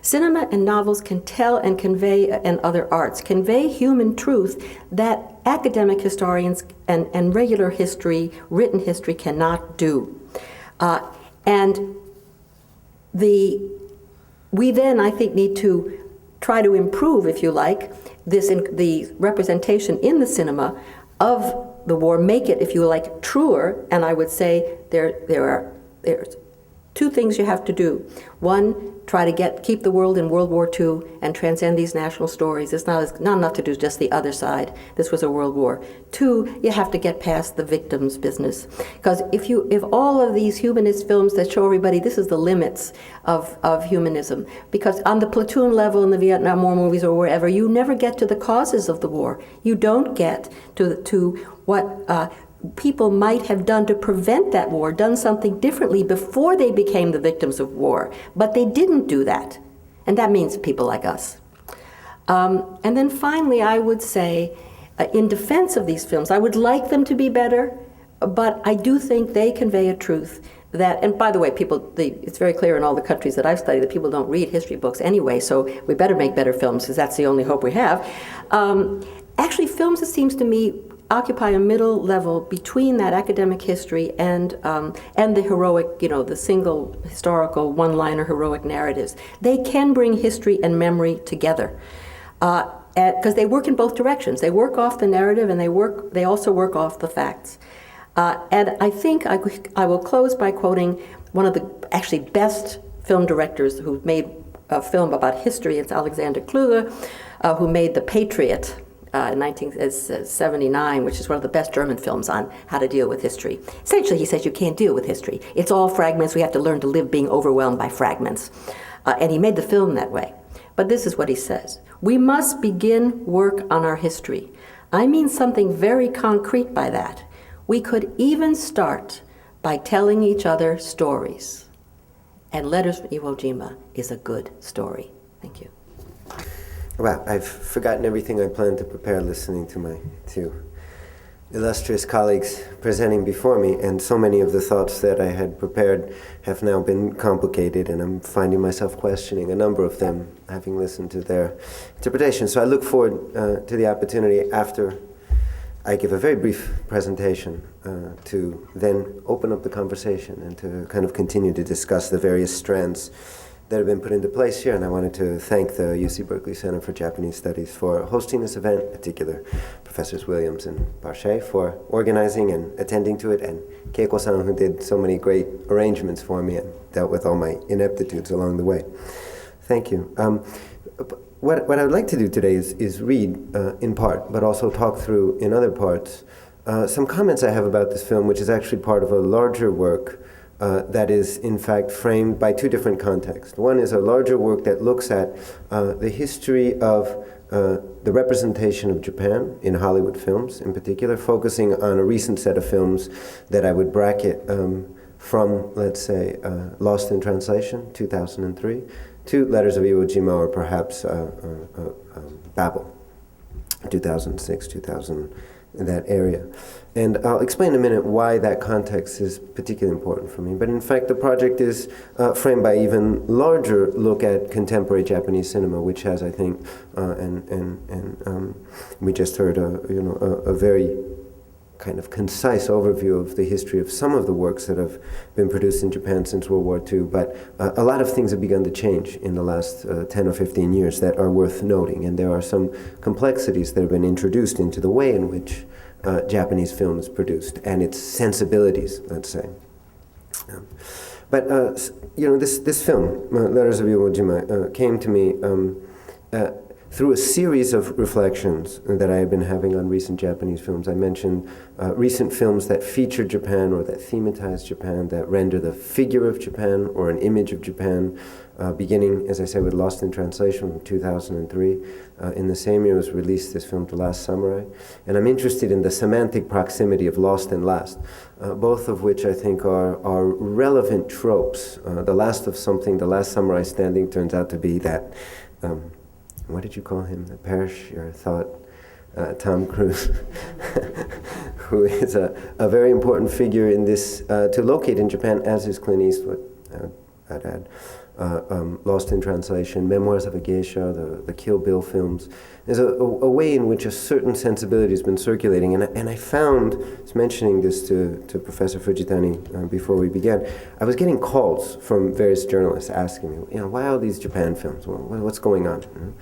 Cinema and novels can tell and convey, and other arts, convey human truth that academic historians and regular history, written history, cannot do. And we then, I think, need to try to improve, if you like, the representation in the cinema of the war, make it, if you like, truer. And I would say there's two things you have to do. One, try to keep the world in World War II and transcend these national stories. It's not enough to do just the other side. This was a world war. Two, you have to get past the victims business. Because if all of these humanist films that show everybody this is the limits of humanism, because on the platoon level in the Vietnam War movies or wherever, you never get to the causes of the war. You don't get to what people might have done to prevent that war, done something differently before they became the victims of war. But they didn't do that. And that means people like us. And then finally, I would say, in defense of these films, I would like them to be better, but I do think they convey a truth that, and by the way, it's very clear in all the countries that I've studied that people don't read history books anyway, so we better make better films, because that's the only hope we have. Actually, films, it seems to me, occupy a middle level between that academic history and the heroic, the single historical one-liner heroic narratives. They can bring history and memory together because they work in both directions. They work off the narrative and they also work off the facts. And I think I will close by quoting one of the actually best film directors who made a film about history. It's Alexander Kluge, who made The Patriot, in 1979, which is one of the best German films on how to deal with history. Essentially, he says you can't deal with history. It's all fragments. We have to learn to live being overwhelmed by fragments. And he made the film that way. But this is what he says. We must begin work on our history. I mean something very concrete by that. We could even start by telling each other stories. And Letters from Iwo Jima is a good story. Thank you. Wow, I've forgotten everything I planned to prepare listening to my two illustrious colleagues presenting before me, and so many of the thoughts that I had prepared have now been complicated, and I'm finding myself questioning a number of them, having listened to their interpretation. So I look forward to the opportunity after I give a very brief presentation to then open up the conversation and to kind of continue to discuss the various strands that have been put into place here. And I wanted to thank the UC Berkeley Center for Japanese Studies for hosting this event, in particular Professors Williams and Barchet for organizing and attending to it, and Keiko-san, who did so many great arrangements for me and dealt with all my ineptitudes along the way. Thank you. What I would like to do today is read in part, but also talk through in other parts some comments I have about this film, which is actually part of a larger work that is in fact framed by two different contexts. One is a larger work that looks at the history of the representation of Japan in Hollywood films, in particular, focusing on a recent set of films that I would bracket from, let's say, Lost in Translation, 2003, to Letters of Iwo Jima, or perhaps Babel, 2006, 2000, in that area. And I'll explain in a minute why that context is particularly important for me. But in fact, the project is framed by an even larger look at contemporary Japanese cinema, which has, I think, and we just heard a very kind of concise overview of the history of some of the works that have been produced in Japan since World War II. But a lot of things have begun to change in the last 10 or 15 years that are worth noting. And there are some complexities that have been introduced into the way in which Japanese film is produced and its sensibilities, let's say. But this film, Letters of Iwo Jima, came to me through a series of reflections that I have been having on recent Japanese films. I mentioned recent films that feature Japan or that thematize Japan, that render the figure of Japan or an image of Japan, beginning, as I said, with Lost in Translation from 2003. In the same year was released this film, The Last Samurai. And I'm interested in the semantic proximity of Lost and Last, both of which I think are relevant tropes. The last of something, the last samurai standing, turns out to be that, what did you call him? The perish your thought, Tom Cruise, who is a very important figure in this, to locate in Japan, as is Clint Eastwood, I'd add. Lost in Translation, Memoirs of a Geisha, the Kill Bill films. There's a way in which a certain sensibility has been circulating, and I found, I was mentioning this to Professor Fujitani before we began, I was getting calls from various journalists asking me, why all these Japan films? What's going on?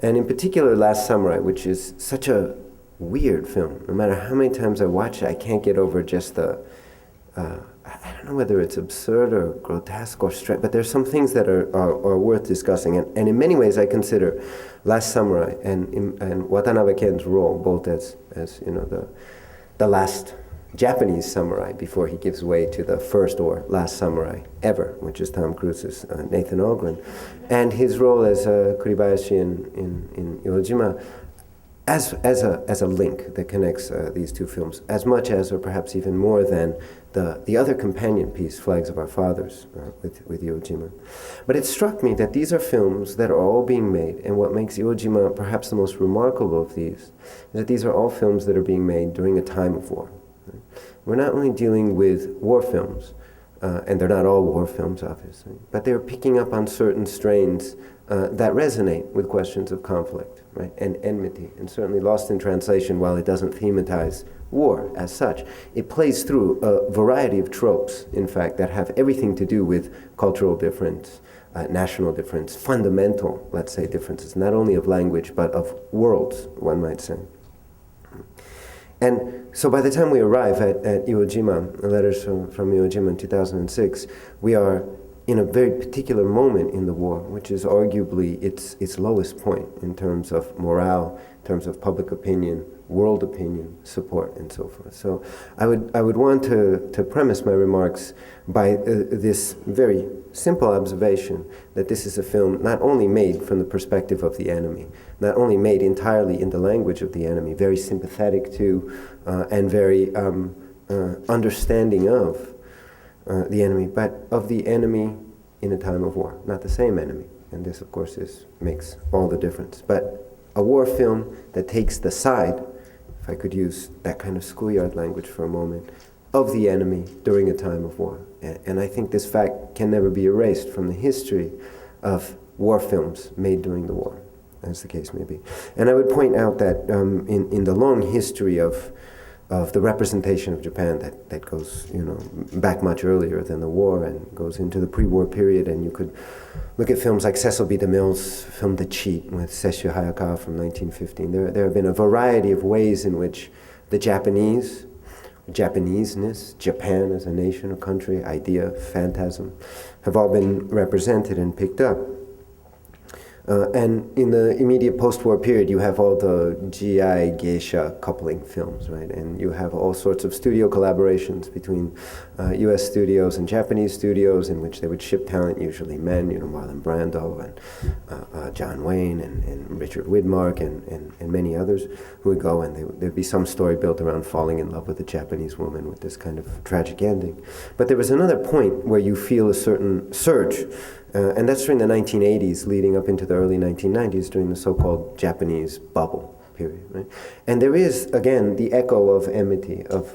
And in particular, Last Samurai, which is such a weird film. No matter how many times I watch it, I can't get over just the I don't know whether it's absurd or grotesque or strange, but there's some things that are worth discussing. And in many ways, I consider Last Samurai and Watanabe Ken's role both as the last Japanese samurai before he gives way to the first or last samurai ever, which is Tom Cruise's Nathan Ogren, and his role as Kuribayashi in Iwo Jima, as a link that connects these two films, as much as, or perhaps even more than, the other companion piece, Flags of Our Fathers, with Iwo Jima. But it struck me that these are films that are all being made, and what makes Iwo Jima perhaps the most remarkable of these is that these are all films that are being made during a time of war. We're not only dealing with war films, and they're not all war films, obviously, but they're picking up on certain strains that resonate with questions of conflict, right, and enmity. And certainly Lost in Translation, while it doesn't thematize war as such, it plays through a variety of tropes, in fact, that have everything to do with cultural difference, national difference, fundamental, let's say, differences, not only of language, but of worlds, one might say. And so by the time we arrive at Iwo Jima, Letters from Iwo Jima in 2006, we are in a very particular moment in the war, which is arguably its lowest point in terms of morale, in terms of public opinion, world opinion, support, and so forth. So I would want to premise my remarks by this very simple observation that this is a film not only made from the perspective of the enemy, not only made entirely in the language of the enemy, very sympathetic to and very understanding of the enemy, but of the enemy in a time of war, not the same enemy. And this, of course, makes all the difference. But a war film that takes the side, if I could use that kind of schoolyard language for a moment, of the enemy during a time of war. And I think this fact can never be erased from the history of war films made during the war, as the case may be. And I would point out that in the long history of the representation of Japan that goes, back much earlier than the war and goes into the pre-war period, and you could look at films like Cecil B. DeMille's film The Cheat with Sessue Hayakawa from 1915. There have been a variety of ways in which the Japaneseness, Japan as a nation, a country, idea, phantasm, have all been represented and picked up. And in the immediate post-war period, you have all the GI geisha coupling films, right? And you have all sorts of studio collaborations between U.S. studios and Japanese studios, in which they would ship talent, usually men, Marlon Brando and John Wayne and Richard Widmark and many others, who would go, and there'd be some story built around falling in love with a Japanese woman with this kind of tragic ending. But there was another point where you feel a certain surge, and that's during the 1980s, leading up into the early 1990s, during the so-called Japanese bubble period, right? And there is, again, the echo of enmity, of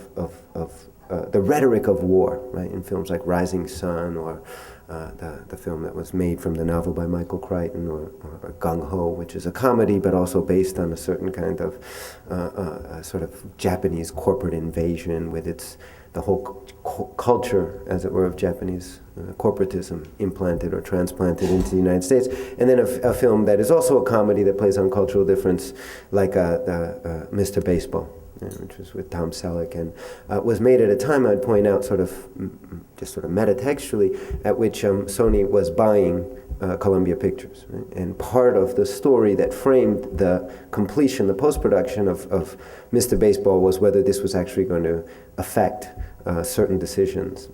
the rhetoric of war, right, in films like Rising Sun, or the film that was made from the novel by Michael Crichton, or Gung Ho, which is a comedy, but also based on a certain kind of sort of Japanese corporate invasion with the whole culture, as it were, of Japanese corporatism implanted or transplanted into the United States. And then a film that is also a comedy that plays on cultural difference, like Mr. Baseball, which was with Tom Selleck, and was made at a time, I'd point out, just sort of metatextually, at which Sony was buying Columbia Pictures. Right? And part of the story that framed the completion, the post-production of Mr. Baseball was whether this was actually going to affect certain decisions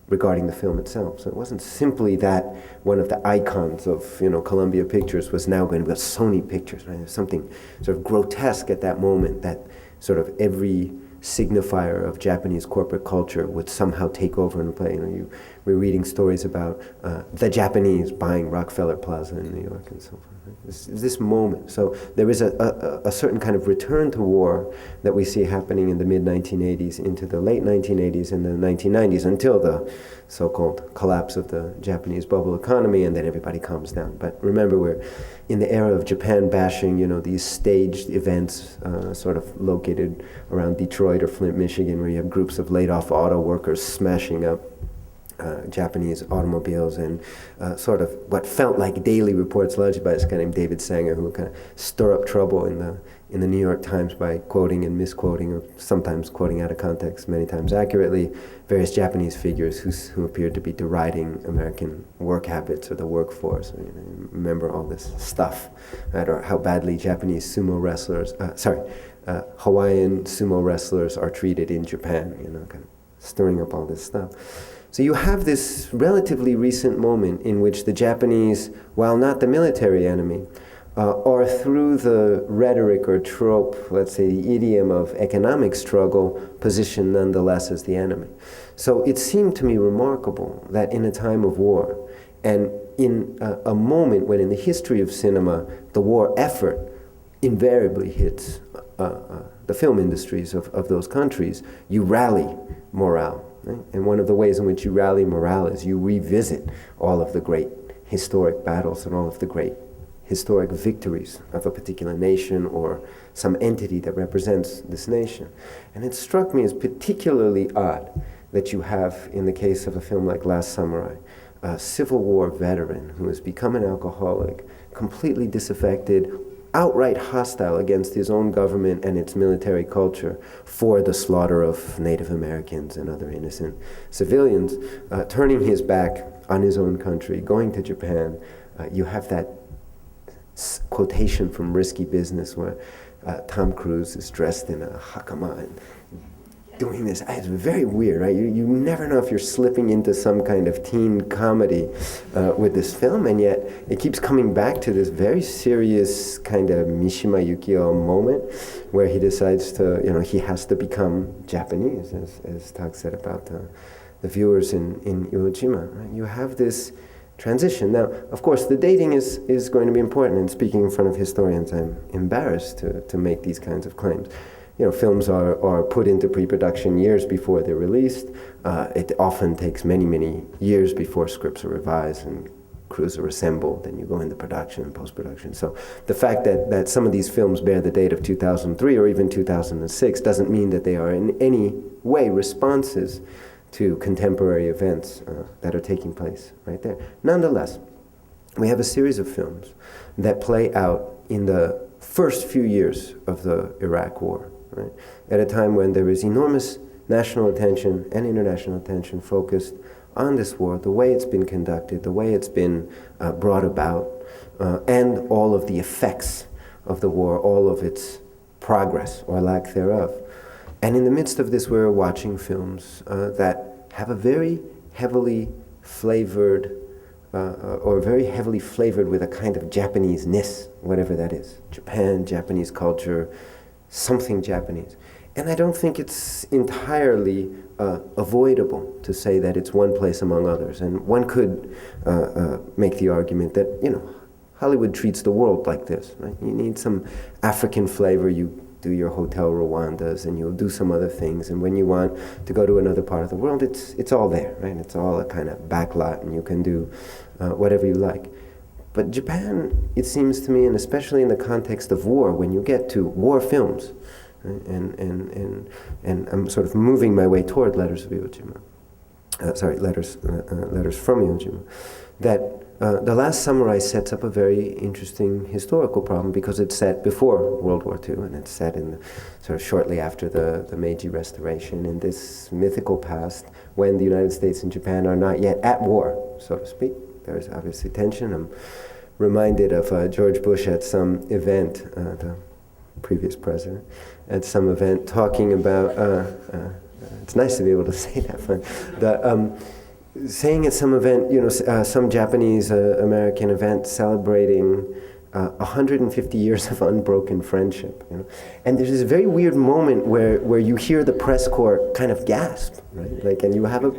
regarding the film itself. So it wasn't simply that one of the icons of Columbia Pictures was now going to be Sony Pictures. Right? There's something sort of grotesque at that moment that sort of every signifier of Japanese corporate culture would somehow take over and play. We're reading stories about the Japanese buying Rockefeller Plaza in New York and so forth. Right? This moment. So there is a certain kind of return to war that we see happening in the mid-1980s into the late 1980s and the 1990s until the so-called collapse of the Japanese bubble economy, and then everybody calms down. But remember, we're in the era of Japan bashing, these staged events sort of located around Detroit or Flint, Michigan, where you have groups of laid-off auto workers smashing up Japanese automobiles, and sort of what felt like daily reports lodged by this guy named David Sanger, who would kind of stir up trouble in the New York Times by quoting and misquoting, or sometimes quoting out of context, many times accurately, various Japanese figures who appeared to be deriding American work habits or the workforce. Remember all this stuff, right? Or how badly Japanese sumo wrestlers, Hawaiian sumo wrestlers are treated in Japan, kind of stirring up all this stuff. So you have this relatively recent moment in which the Japanese, while not the military enemy, are through the rhetoric or trope, let's say the idiom of economic struggle, positioned nonetheless as the enemy. So it seemed to me remarkable that in a time of war, and in a moment when in the history of cinema, the war effort invariably hits the film industries of those countries, you rally morale. Right? And one of the ways in which you rally morale is you revisit all of the great historic battles and all of the great historic victories of a particular nation or some entity that represents this nation. And it struck me as particularly odd that you have, in the case of a film like Last Samurai, a Civil War veteran who has become an alcoholic, completely disaffected, outright hostile against his own government and its military culture for the slaughter of Native Americans and other innocent civilians, turning his back on his own country, going to Japan. You have that quotation from Risky Business where Tom Cruise is dressed in a hakama and doing this. It's very weird, right? You never know if you're slipping into some kind of teen comedy with this film, and yet it keeps coming back to this very serious kind of Mishima Yukio moment where he decides to, he has to become Japanese, as Tak said about the viewers in Iwo Jima. Right? You have this transition. Now, of course, the dating is going to be important, and speaking in front of historians, I'm embarrassed to make these kinds of claims. Films are put into pre-production years before they're released. It often takes many, many years before scripts are revised and crews are assembled, and you go into production and post-production. So the fact that some of these films bear the date of 2003 or even 2006 doesn't mean that they are in any way responses to contemporary events that are taking place right there. Nonetheless, we have a series of films that play out in the first few years of the Iraq War. Right? At a time when there is enormous national attention and international attention focused on this war, the way it's been conducted, the way it's been brought about, and all of the effects of the war, all of its progress or lack thereof. And in the midst of this, we're watching films that have a very heavily flavored or very heavily flavored with a kind of Japanese-ness, whatever that is. Japan, Japanese culture, something Japanese. And I don't think it's entirely avoidable to say that it's one place among others. And one could make the argument that, Hollywood treats the world like this, right? You need some African flavor, you do your Hotel Rwandas, and you'll do some other things. And when you want to go to another part of the world, it's all there, right? It's all a kind of backlot, and you can do whatever you like. But Japan, it seems to me, and especially in the context of war, when you get to war films, right, and I'm sort of moving my way toward Letters of Iwo Jima, letters from Iwo Jima, that The Last Samurai sets up a very interesting historical problem because it's set before World War II, and it's set in sort of shortly after the Meiji Restoration, in this mythical past when the United States and Japan are not yet at war, so to speak. There's obviously tension. I'm reminded of George Bush at some event, the previous president, at some event talking about, it's nice to be able to say that, saying at some event, some Japanese American event celebrating 150 years of unbroken friendship, and there's this very weird moment where you hear the press corps kind of gasp, right? Like, and you have a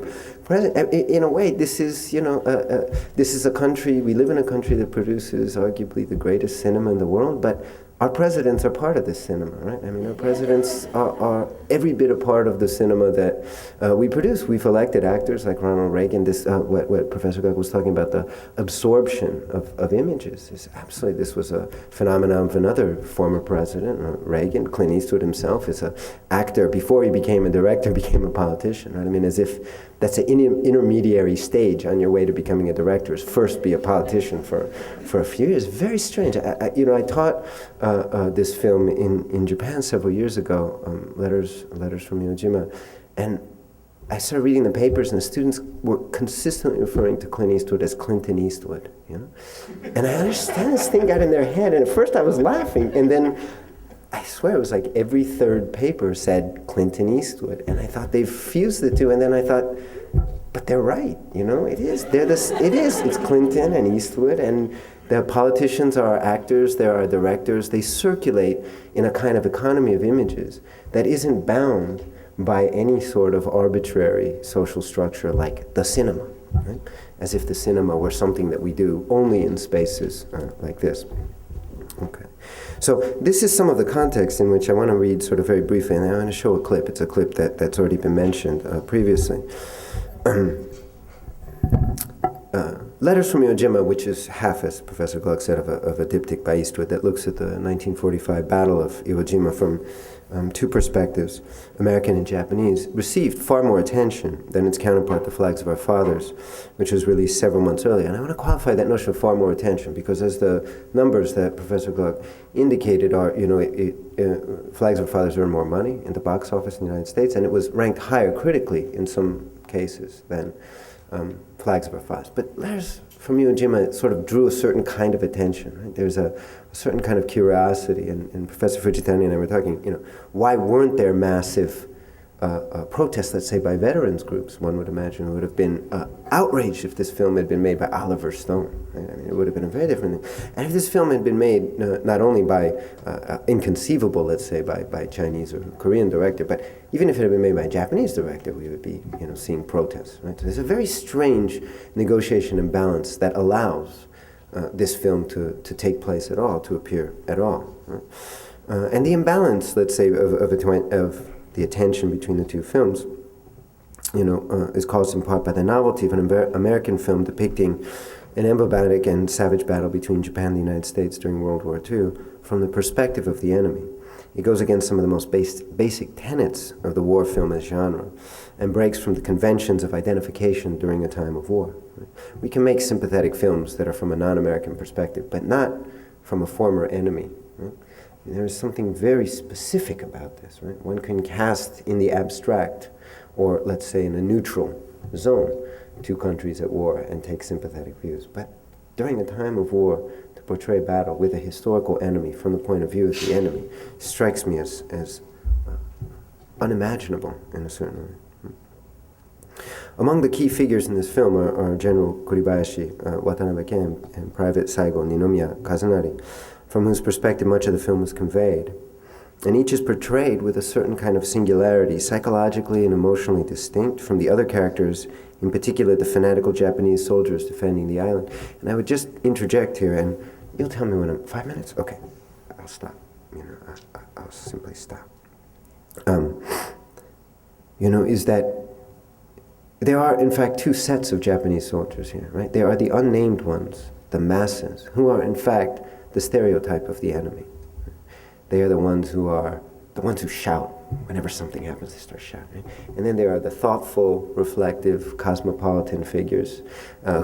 president. In a way, this is this is a country. We live in a country that produces arguably the greatest cinema in the world, but our presidents are part of this cinema, right? I mean, our presidents are every bit a part of the cinema that we produce. We've elected actors like Ronald Reagan. This, what Professor Gluck was talking about, the absorption of images. This was a phenomenon of another former president, Reagan. Clint Eastwood himself is an actor. Before he became a director, became a politician, right? I mean, as if that's an intermediary stage on your way to becoming a director, is first be a politician for a few years. Very strange. I taught this film in Japan several years ago, letters from Iwo Jima, and I started reading the papers, and the students were consistently referring to Clint Eastwood as Clinton Eastwood, And I understand this thing got in their head, and at first I was laughing, and then I swear it was like every third paper said Clinton Eastwood, and I thought they've fused the two, and then I thought, but they're right, it is. It's Clinton and Eastwood, and the politicians are actors, there are directors. They circulate in a kind of economy of images that isn't bound by any sort of arbitrary social structure like the cinema, right? As if the cinema were something that we do only in spaces like this. Okay. So this is some of the context in which I want to read sort of very briefly, and I want to show a clip. It's a clip that's already been mentioned previously. Letters from Iwo Jima, which is half, as Professor Gluck said, of a diptych by Eastwood that looks at the 1945 Battle of Iwo Jima from two perspectives, American and Japanese, received far more attention than its counterpart, The Flags of Our Fathers, which was released several months earlier. And I want to qualify that notion of far more attention, because as the numbers that Professor Gluck indicated are, Flags of Our Fathers earned more money in the box office in the United States, and it was ranked higher critically in some cases than Flags of Our Fathers. But Letters from Iwo Jima sort of drew a certain kind of attention. Right? There's a certain kind of curiosity, and Professor Fujitani and I were talking, why weren't there massive protests, let's say, by veterans groups? One would imagine would have been outraged if this film had been made by Oliver Stone. Right? I mean, it would have been a very different thing. And if this film had been made not only by inconceivable, let's say, by Chinese or Korean director, but even if it had been made by a Japanese director, we would be, seeing protests. Right? So there's a very strange negotiation and balance that allows this film to take place at all, to appear at all. Right? And the imbalance, let's say, of the attention between the two films, is caused in part by the novelty of an American film depicting an emblematic and savage battle between Japan and the United States during World War II from the perspective of the enemy. It goes against some of the most basic tenets of the war film as genre and breaks from the conventions of identification during a time of war. Right? We can make sympathetic films that are from a non-American perspective, but not from a former enemy. Right? There is something very specific about this. Right? One can cast in the abstract, or let's say in a neutral zone, two countries at war and take sympathetic views. But during a time of war, to portray battle with a historical enemy from the point of view of the enemy strikes me as unimaginable in a certain way. Among the key figures in this film are General Kuribayashi, Watanabe Ken, and Private Saigo Ninomiya Kazunari, from whose perspective much of the film was conveyed. And each is portrayed with a certain kind of singularity, psychologically and emotionally distinct from the other characters, in particular the fanatical Japanese soldiers defending the island. And I would just interject here, and you'll tell me when I'm 5 minutes? Okay, I'll stop. I'll simply stop. Is that there are, in fact, two sets of Japanese soldiers here, right? There are the unnamed ones, the masses, who are, in fact, the stereotype of the enemy. They are the ones who are the ones who shout. Whenever something happens, they start shouting. Right? And then there are the thoughtful, reflective, cosmopolitan figures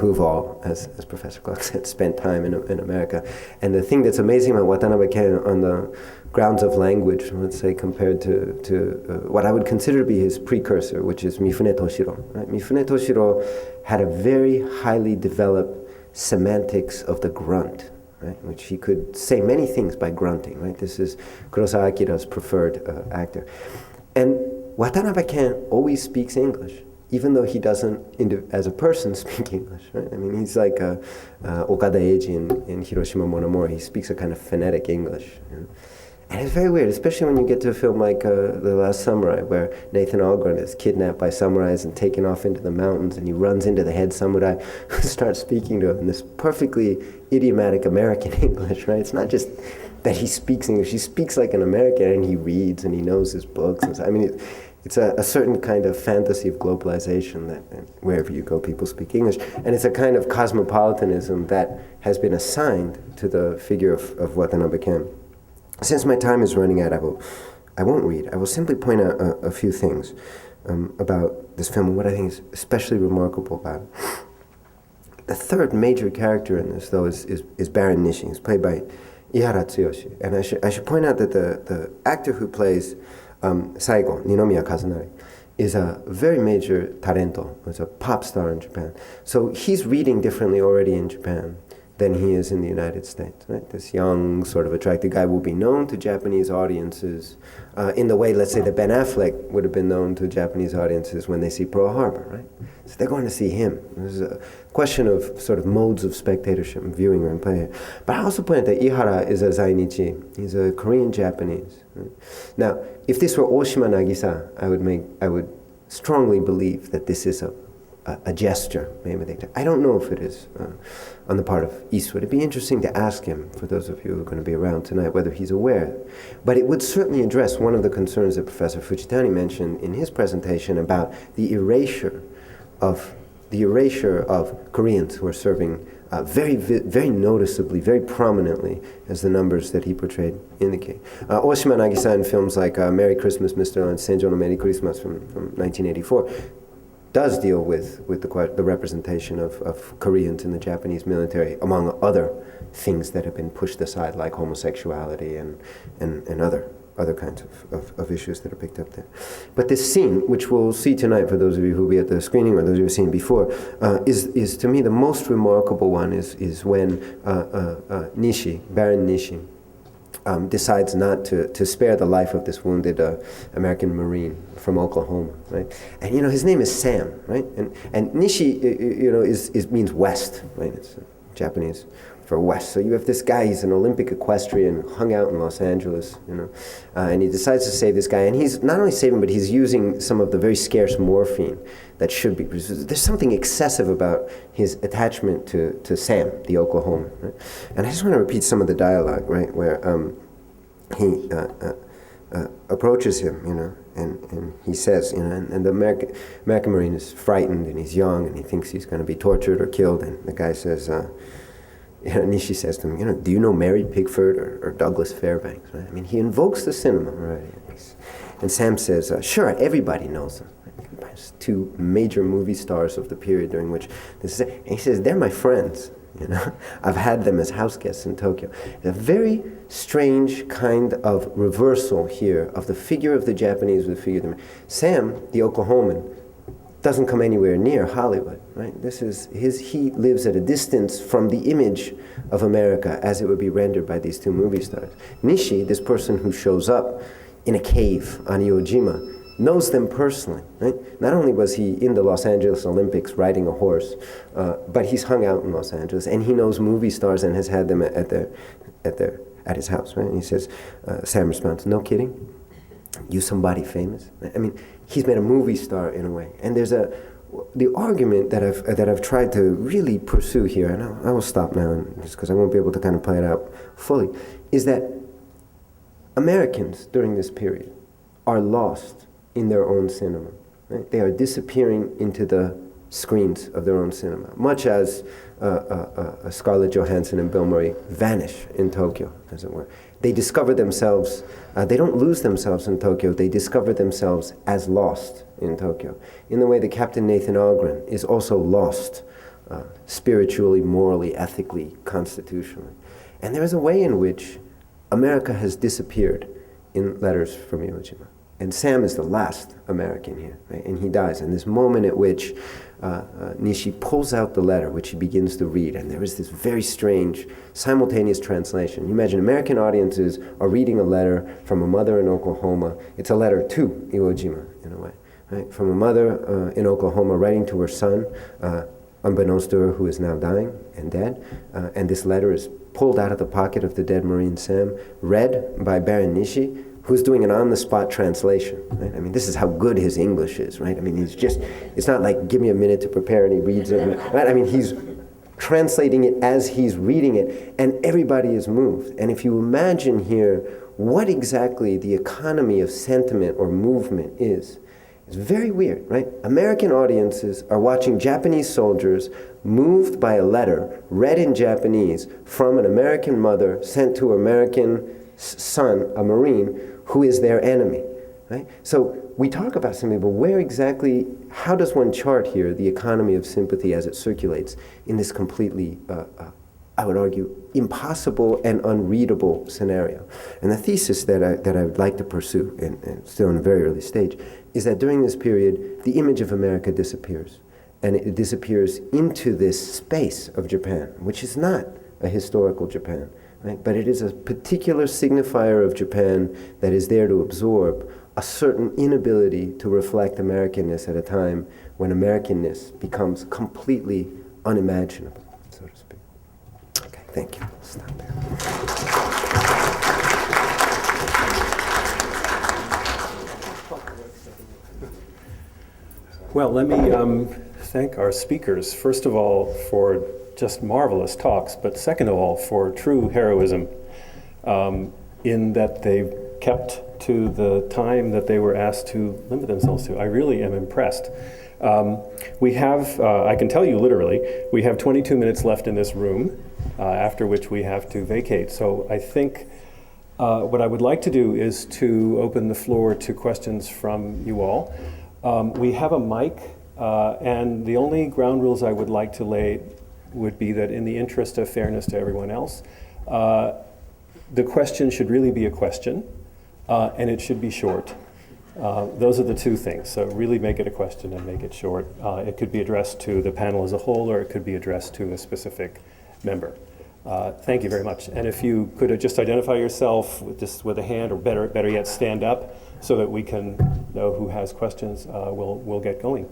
who've all, as Professor Clark said, spent time in America. And the thing that's amazing about Watanabe Ken on the grounds of language, let's say, compared to what I would consider to be his precursor, which is Mifune Toshiro. Right? Mifune Toshiro had a very highly developed semantics of the grunt, right? Which he could say many things by grunting. Right? This is Kurosawa Akira's preferred actor. And Watanabe Ken always speaks English, even though he doesn't, as a person, speak English. Right? I mean, he's like Okada Eiji in Hiroshima Mon Amour. He speaks a kind of phonetic English. You know? And it's very weird, especially when you get to a film like The Last Samurai, where Nathan Algren is kidnapped by samurais and taken off into the mountains, and he runs into the head samurai who starts speaking to him in this perfectly idiomatic American English, right? It's not just that he speaks English, he speaks like an American, and he reads and he knows his books. And so, I mean, it's a certain kind of fantasy of globalization that wherever you go, people speak English. And it's a kind of cosmopolitanism that has been assigned to the figure of Watanabe Ken. Since my time is running out, I won't read. I will simply point out a few things about this film and what I think is especially remarkable about it. The third major character in this, though, is Baron Nishi. He's played by Ihara Tsuyoshi. And I should point out that the actor who plays Saigo, Ninomiya Kazunari, is a very major talento. He's a pop star in Japan. So he's reading differently already in Japan than he is in the United States. Right? This young, sort of attractive guy will be known to Japanese audiences in the way, let's say, that Ben Affleck would have been known to Japanese audiences when they see Pearl Harbor, right? So they're going to see him. There's a question of sort of modes of spectatorship and viewing and play here. But I also point out that Ihara is a Zainichi. He's a Korean Japanese. Right? Now, if this were Oshima Nagisa, I would strongly believe that this is a gesture, maybe. I don't know if it is on the part of Eastwood. It'd be interesting to ask him, for those of you who are going to be around tonight, whether he's aware. But it would certainly address one of the concerns that Professor Fujitani mentioned in his presentation about the erasure of Koreans who are serving very noticeably, very prominently, as the numbers that he portrayed indicate. Oshima Nagisa in films like Merry Christmas, Mr. and Senjo no Merry Christmas from 1984 does deal with the representation of Koreans in the Japanese military, among other things that have been pushed aside, like homosexuality and other kinds of issues that are picked up there. But this scene, which we'll see tonight for those of you who will be at the screening or those who have seen before, is to me the most remarkable one is when Baron Nishi, decides not to spare the life of this wounded American Marine from Oklahoma, right? And his name is Sam, right? And Nishi, means west, right? It's Japanese for west. So you have this guy. He's an Olympic equestrian, hung out in Los Angeles, and he decides to save this guy. And he's not only saving, but he's using some of the very scarce morphine that should be produced. There's something excessive about his attachment to Sam, the Oklahoman. Right? And I just want to repeat some of the dialogue, right, where he approaches him, and he says, and the American Marine is frightened, and he's young, and he thinks he's going to be tortured or killed, and the guy says, Nishi says to him, do you know Mary Pickford or Douglas Fairbanks? Right? I mean, he invokes the cinema, right? And Sam says, sure, everybody knows them. Right? Two major movie stars of the period during which this is. And he says, they're my friends. I've had them as house guests in Tokyo. A very strange kind of reversal here of the figure of the Japanese with the figure of the Sam, the Oklahoman, doesn't come anywhere near Hollywood, right? He lives at a distance from the image of America as it would be rendered by these two movie stars. Nishi, this person who shows up in a cave on Iwo Jima, knows them personally, right? Not only was he in the Los Angeles Olympics riding a horse, but he's hung out in Los Angeles, and he knows movie stars and has had them at his house, right? And he says, Sam responds, "No kidding? You somebody famous?" I mean, he's made a movie star in a way, and there's the argument that I've tried to really pursue here, and I will stop now, just because I won't be able to kind of play it out fully, is that Americans during this period are lost in their own cinema. Right? They are disappearing into the screens of their own cinema, much as Scarlett Johansson and Bill Murray vanish in Tokyo, as it were. They discover themselves, they don't lose themselves in Tokyo, they discover themselves as lost in Tokyo, in the way that Captain Nathan Algren is also lost spiritually, morally, ethically, constitutionally. And there is a way in which America has disappeared in Letters from Iwo Jima. And Sam is the last American here, right? And he dies. And this moment at which Nishi pulls out the letter, which he begins to read, and there is this very strange simultaneous translation. You imagine American audiences are reading a letter from a mother in Oklahoma. It's a letter to Iwo Jima, in a way, right? From a mother in Oklahoma writing to her son, unbeknownst to her, who is now dying and dead. And this letter is pulled out of the pocket of the dead Marine Sam, read by Baron Nishi, who's doing an on-the-spot translation, right? I mean, this is how good his English is, right? I mean, it's not like, give me a minute to prepare and he reads it, right? I mean, he's translating it as he's reading it, and everybody is moved. And if you imagine here what exactly the economy of sentiment or movement is, it's very weird, right? American audiences are watching Japanese soldiers moved by a letter read in Japanese from an American mother sent to an American son, a Marine, who is their enemy, right? So we talk about sympathy, but where exactly, how does one chart here the economy of sympathy as it circulates in this completely, I would argue, impossible and unreadable scenario? And the thesis that I would like to pursue, and still in a very early stage, is that during this period, the image of America disappears. And it disappears into this space of Japan, which is not a historical Japan, right? But it is a particular signifier of Japan that is there to absorb a certain inability to reflect Americanness at a time when Americanness becomes completely unimaginable, so to speak. Okay, thank you. Stop there. Well, let me thank our speakers, first of all, for just marvelous talks, but second of all, for true heroism in that they've kept to the time that they were asked to limit themselves to. I really am impressed. We have, I can tell you literally, we have 22 minutes left in this room, after which we have to vacate. So I think what I would like to do is to open the floor to questions from you all. We have a mic, and the only ground rules I would like to lay would be that in the interest of fairness to everyone else, the question should really be a question, and it should be short. Those are the two things. So really make it a question and make it short. It could be addressed to the panel as a whole, or it could be addressed to a specific member. Thank you very much. And if you could just identify yourself with a hand, or better yet, stand up, so that we can know who has questions, we'll get going.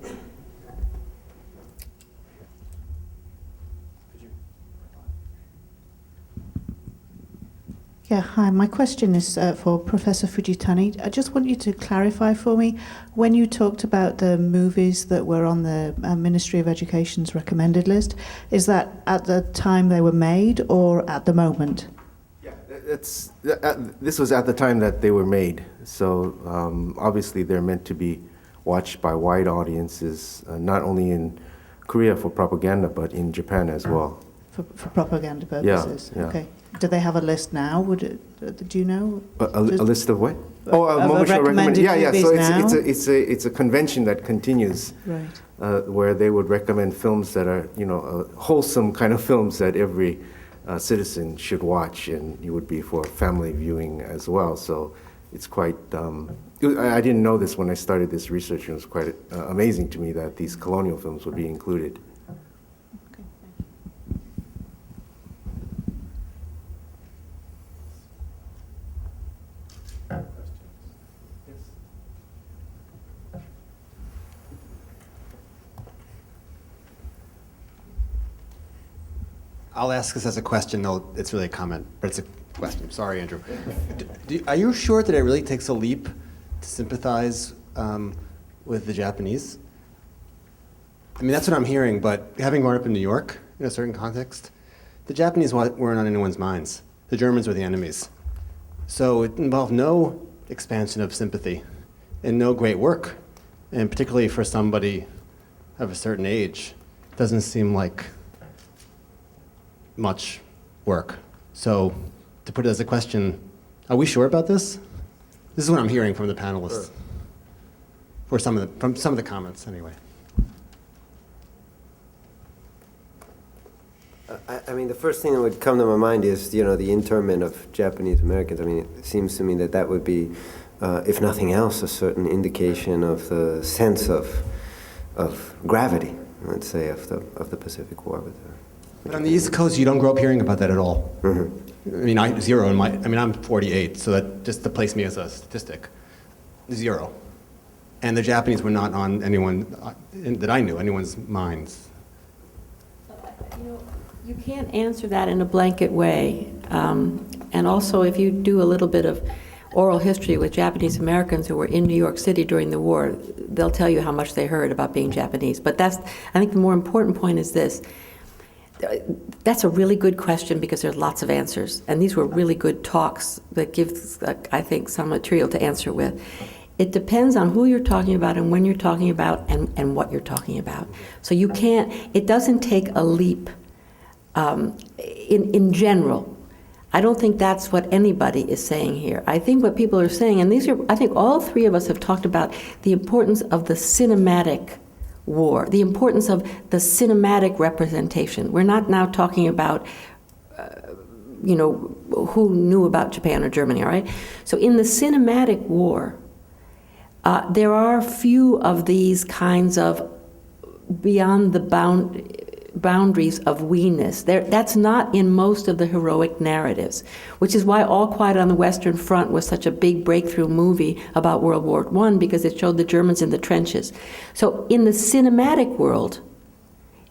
Yeah, hi. My question is for Professor Fujitani. I just want you to clarify for me, when you talked about the movies that were on the Ministry of Education's recommended list, is that at the time they were made or at the moment? Yeah, this was at the time that they were made. So obviously they're meant to be watched by wide audiences, not only in Korea for propaganda, but in Japan as well. For propaganda purposes? Yeah. Okay. Do they have a list now? Do you know? A list of what? Of recommended movies So now? it's a convention that continues, Right. where they would recommend films that are, wholesome kind of films that every citizen should watch, and it would be for family viewing as well. So it's quite. I didn't know this when I started this research. It was quite amazing to me that these colonial films would be included. Okay. I'll ask this as a question, though it's really a comment, but it's a question. Sorry, Andrew. Are you sure that it really takes a leap to sympathize with the Japanese? I mean, that's what I'm hearing, but having grown up in New York in a certain context, the Japanese weren't on anyone's minds. The Germans were the enemies. So it involved no expansion of sympathy and no great work, and particularly for somebody of a certain age doesn't seem like much work. So to put it as a question, are we sure about this? This is what I'm hearing from the panelists, from some of the comments anyway. I mean, the first thing that would come to my mind is, the internment of Japanese Americans. I mean, it seems to me that would be, if nothing else, a certain indication of the sense of gravity, let's say, of the Pacific War. But on the East Coast, you don't grow up hearing about that at all. Mm-hmm. I mean, zero in I'm 48, so that just to place me as a statistic, 0. And the Japanese were not on anyone that I knew, anyone's minds. You can't answer that in a blanket way. And also, if you do a little bit of oral history with Japanese Americans who were in New York City during the war, they'll tell you how much they heard about being Japanese. But I think the more important point is this. That's a really good question because there's lots of answers. And these were really good talks that give, I think, some material to answer with. It depends on who you're talking about and when you're talking about and what you're talking about. So it doesn't take a leap in general. I don't think that's what anybody is saying here. I think what people are saying, and I think all three of us have talked about the importance of the cinematic war, the importance of the cinematic representation. We're not now talking about, who knew about Japan or Germany, all right? So in the cinematic war, there are few of these kinds of beyond the boundaries of we-ness. That's not in most of the heroic narratives, which is why All Quiet on the Western Front was such a big breakthrough movie about World War I, because it showed the Germans in the trenches. So in the cinematic world,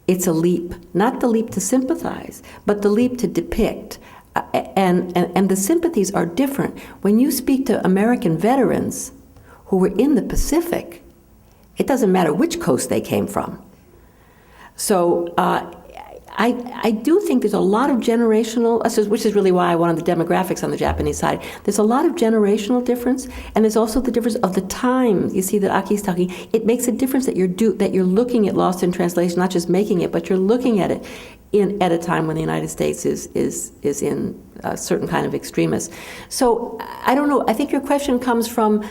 it's a leap, not the leap to sympathize, but the leap to depict. And the sympathies are different. When you speak to American veterans who were in the Pacific, it doesn't matter which coast they came from. So I do think there's a lot of generational, which is really why I wanted the demographics on the Japanese side. There's a lot of generational difference, and there's also the difference of the time. You see that Aki's talking. It makes a difference that you're looking at Lost in Translation, not just making it, but you're looking at it at a time when the United States is in a certain kind of extremis. So I don't know. I think your question comes from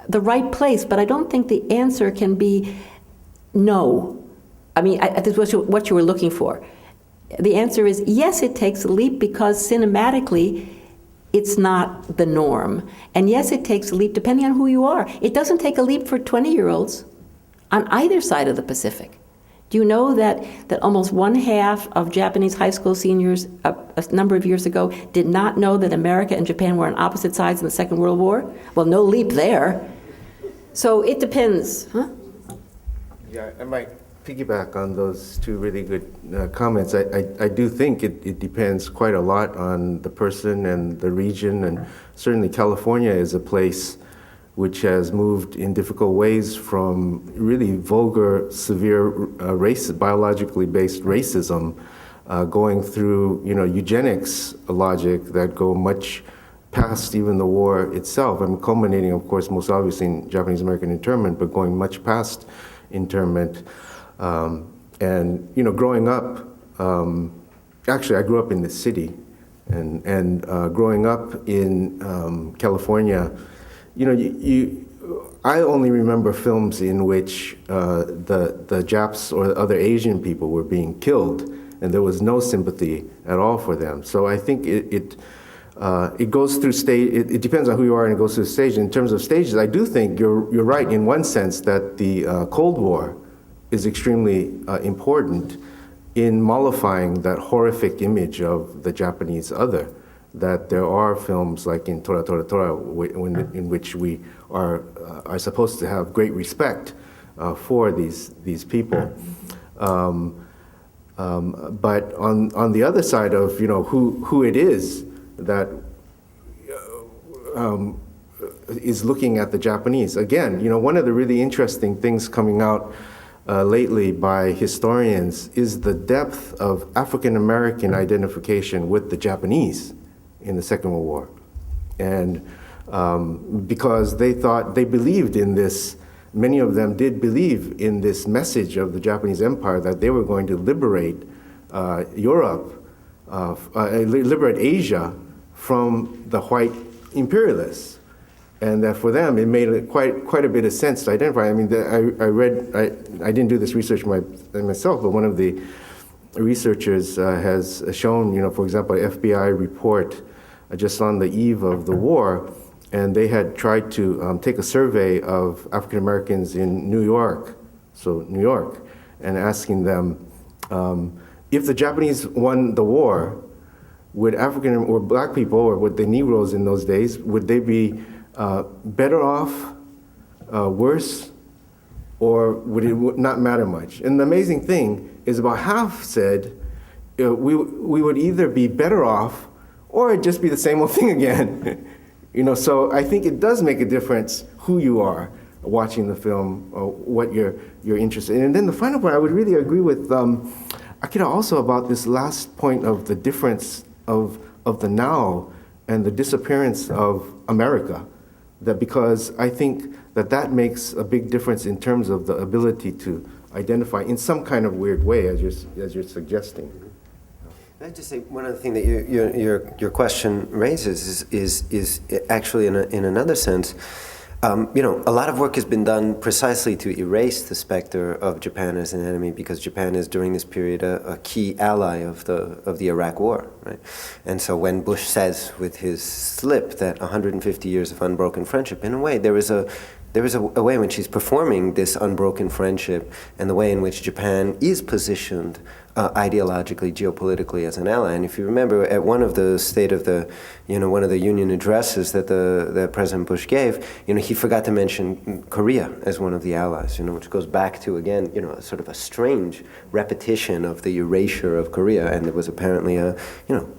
the right place, but I don't think the answer can be no. I mean, that's what you were looking for. The answer is yes, it takes a leap because cinematically it's not the norm. And yes, it takes a leap depending on who you are. It doesn't take a leap for 20-year-olds on either side of the Pacific. Do you know that almost 1/2 of Japanese high school seniors a number of years ago did not know that America and Japan were on opposite sides in the Second World War? Well, no leap there. So it depends. Huh? Yeah, I might piggyback on those two really good comments. I do think it depends quite a lot on the person and the region, and certainly California is a place which has moved in difficult ways from really vulgar, severe biologically based racism, going through eugenics logic that go much past even the war itself. I'm culminating, of course, most obviously in Japanese American internment, but going much past internment. And growing up, actually I grew up in the city, and growing up in California, I only remember films in which the Japs or other Asian people were being killed, and there was no sympathy at all for them. So I think it goes through stage. It depends on who you are, and it goes through stage. In terms of stages, I do think you're right in one sense that the Cold War is extremely important in mollifying that horrific image of the Japanese other. That there are films like in Tora Tora Tora, in which we are supposed to have great respect for these people. But on the other side of who it is that is looking at the Japanese, again, one of the really interesting things coming out lately by historians is the depth of African American identification with the Japanese in the Second World War. And because they believed in this many of them did believe in this message of the Japanese Empire that they were going to liberate Europe, liberate Asia from the white imperialists. And that for them, it made quite a bit of sense to identify. I mean, I didn't do this research myself, but one of the researchers has shown, for example, an FBI report just on the eve of the war, and they had tried to take a survey of African Americans in New York, and asking them, if the Japanese won the war, would African or black people, or would the Negroes in those days, would they be better off, worse, or would it not matter much? And the amazing thing is about half said we would either be better off or it'd just be the same old thing again. So I think it does make a difference who you are watching the film, or what you're interested in. And then the final point, I would really agree with Akira also about this last point of the difference of the now and the disappearance of America. That because I think that makes a big difference in terms of the ability to identify in some kind of weird way, as you're suggesting. I'd just say one other thing that your question raises is actually in another sense. A lot of work has been done precisely to erase the specter of Japan as an enemy, because Japan is during this period a key ally of the Iraq War, right? And so when Bush says with his slip that 150 years of unbroken friendship, in a way there is a way in which he's performing this unbroken friendship, and the way in which Japan is positioned ideologically, geopolitically as an ally. And if you remember, at one of the one of the Union addresses that President Bush gave, he forgot to mention Korea as one of the allies, which goes back to, again, sort of a strange repetition of the erasure of Korea. And there was apparently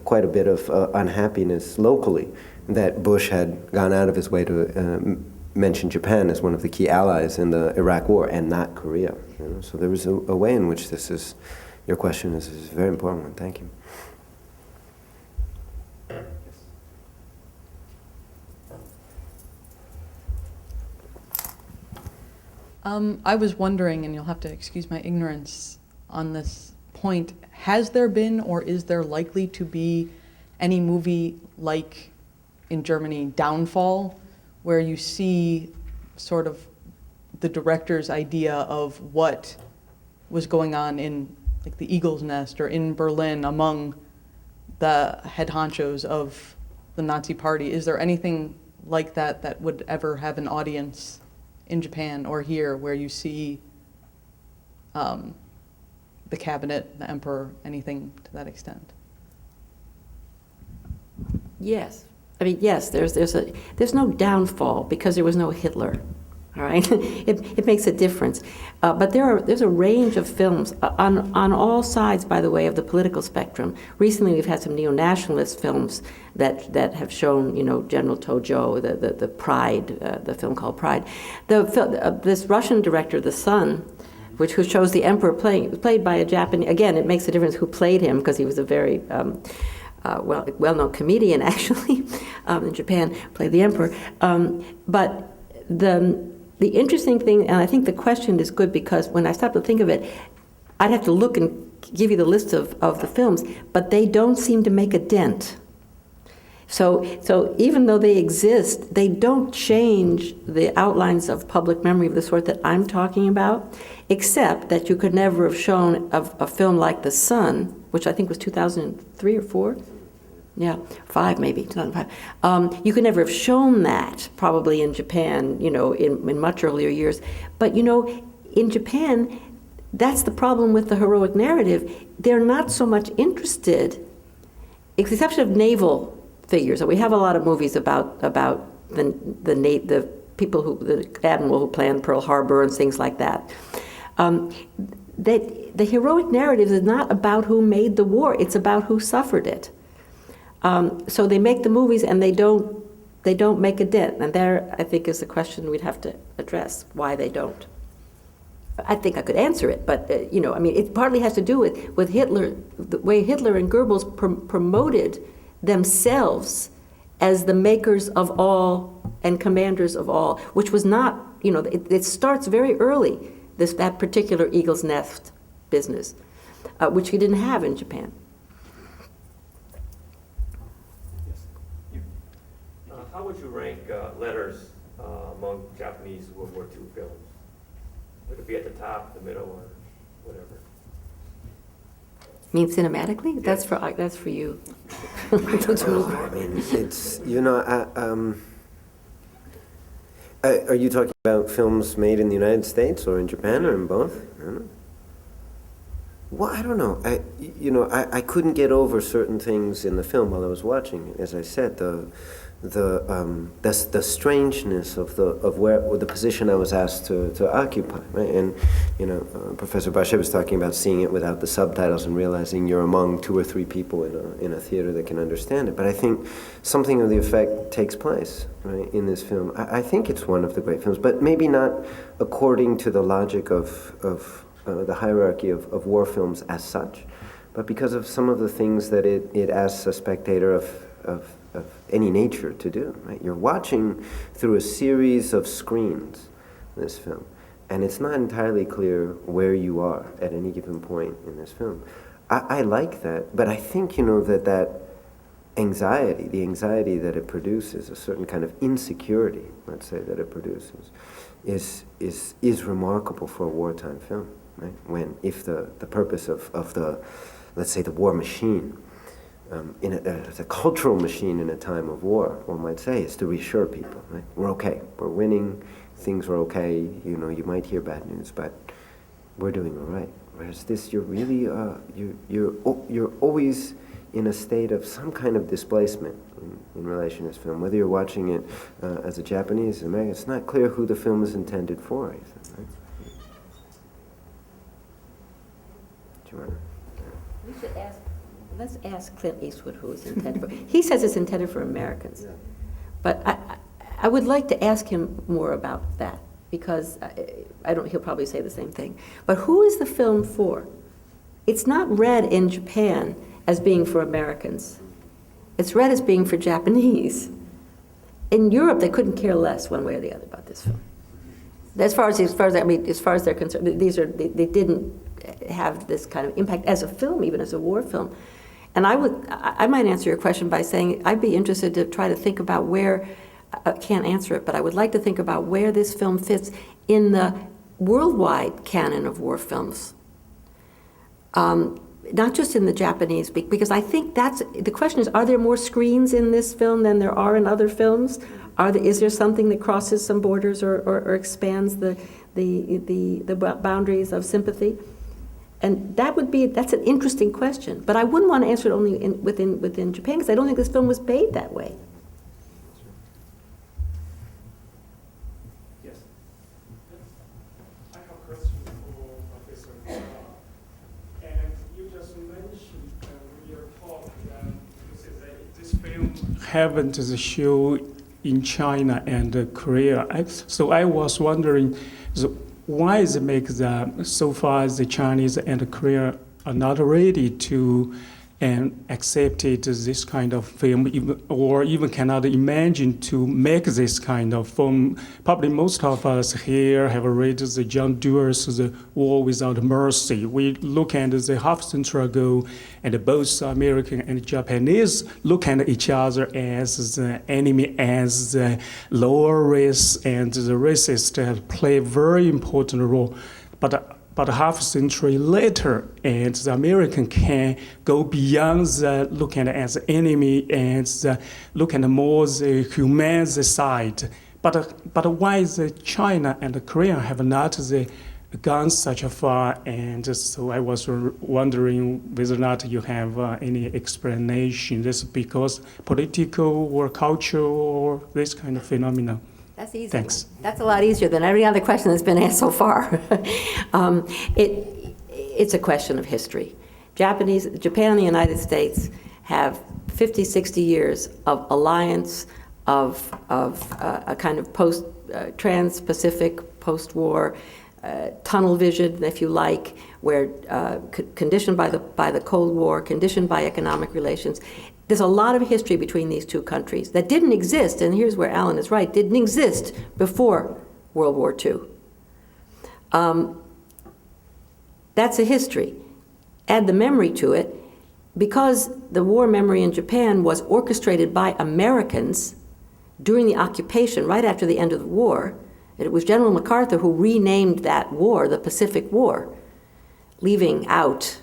quite a bit of unhappiness locally that Bush had gone out of his way to mention Japan as one of the key allies in the Iraq War and not Korea. So there was a way in which your question is a very important one. Thank you. I was wondering, and you'll have to excuse my ignorance on this point, has there been or is there likely to be any movie like in Germany, Downfall, where you see sort of the director's idea of what was going on in like the Eagle's Nest or in Berlin among the head honchos of the Nazi Party? Is there anything like that would ever have an audience in Japan or here, where you see the cabinet, the emperor, anything to that extent? Yes. I mean, yes, there's no downfall because there was no Hitler, all right? It makes a difference. But there's a range of films on all sides, by the way, of the political spectrum. Recently, we've had some neo-nationalist films that have shown, General Tojo, the Pride, the film called Pride. This Russian director, The Sun, who shows the emperor played by a Japanese. Again, it makes a difference who played him, because he was a very well-known comedian, actually, in Japan, played the emperor. But the interesting thing, and I think the question is good, because when I stop to think of it, I'd have to look and give you the list of the films, but they don't seem to make a dent. So even though they exist, they don't change the outlines of public memory of the sort that I'm talking about, except that you could never have shown a film like The Sun, which I think was 2003 or 4? Yeah, 5 maybe, 2005. You could never have shown that probably in Japan, in much earlier years. But, in Japan, that's the problem with the heroic narrative. They're not so much interested, with the exception of naval figures. We have a lot of movies about the people the admiral who planned Pearl Harbor and things like that. The heroic narrative is not about who made the war; it's about who suffered it. So they make the movies and they don't make a dent. And there, I think, is the question we'd have to address: why they don't. I think I could answer it, but it partly has to do with Hitler, the way Hitler and Goebbels promoted themselves as the makers of all and commanders of all, which was not you know, it starts very early, that particular eagle's nest business, which we didn't have in Japan. How would you rank Letters among Japanese World War II films? Would it be at the top, the middle, or whatever? You mean cinematically? Yes. That's for you. I mean, it's, you know, are you talking about films made in the United States or in Japan or in both? I don't know. Well, I don't know. I couldn't get over certain things in the film while I was watching. As I said, the strangeness of the position I was asked to occupy, right? And you know, Professor Bachet was talking about seeing it without the subtitles and realizing you're among 2 or 3 people in a theater that can understand it. But I think something of the effect takes place, right, in this film. I think it's one of the great films, but maybe not according to the logic of the hierarchy of war films as such, but because of some of the things that it asks a spectator of any nature to do, right? You're watching through a series of screens, this film, and it's not entirely clear where you are at any given point in this film. I like that, but I think, you know, that anxiety, the anxiety that it produces, a certain kind of insecurity, let's say, that it produces, is remarkable for a wartime film, right? When, if the purpose of the, let's say, the war machine, the cultural machine in a time of war, one might say, is to reassure people, right? We're okay, we're winning, things are okay, you know, you might hear bad news, but we're doing all right. Whereas this, you're really, you're always in a state of some kind of displacement in relation to this film. Whether you're watching it as a Japanese, American, it's not clear who the film is intended for, I think, right? Do you want to? We should ask. Let's ask Clint Eastwood who it's intended for. He says it's intended for Americans. Yeah. But I would like to ask him more about that, because he'll probably say the same thing. But who is the film for? It's not read in Japan as being for Americans. It's read as being for Japanese. In Europe, they couldn't care less one way or the other about this film. As far as they're concerned, they didn't have this kind of impact as a film, even as a war film. And I might answer your question by saying I'd be interested to try to think about where, I can't answer it, but I would like to think about where this film fits in the worldwide canon of war films. Not just in the Japanese, because I think the question is, are there more screens in this film than there are in other films? Is there something that crosses some borders or expands the boundaries of sympathy? And that's an interesting question, but I wouldn't want to answer it only within Japan, because I don't think this film was made that way. Yes. I have a question for Professor Hara. And you just mentioned in your talk that you said that this film happened to show in China and Korea. So I was wondering, why is it make that so far the Chinese and Korea are not ready to accept this kind of film, or even cannot imagine to make this kind of film? Probably most of us here have read the John Dewar's The War Without Mercy. We look at the half-century ago, and both American and Japanese look at each other as the enemy, as the lower race, and the racists have played a very important role. But half a century later, and the American can go beyond the looking as enemy and look at more the human side. But why the China and the Korea have not gone such far? And so I was wondering whether or not you have any explanation. This is because political or cultural or this kind of phenomenon. That's easy. Thanks. That's a lot easier than every other question that's been asked so far. It's a question of history. Japan and the United States have 50, 60 years of alliance, of a kind of trans-Pacific, post-war tunnel vision, if you like, where conditioned by the Cold War, conditioned by economic relations. There's a lot of history between these two countries that didn't exist, and here's where Alan is right, didn't exist before World War II. That's a history. Add the memory to it. Because the war memory in Japan was orchestrated by Americans during the occupation, right after the end of the war, it was General MacArthur who renamed that war the Pacific War, leaving out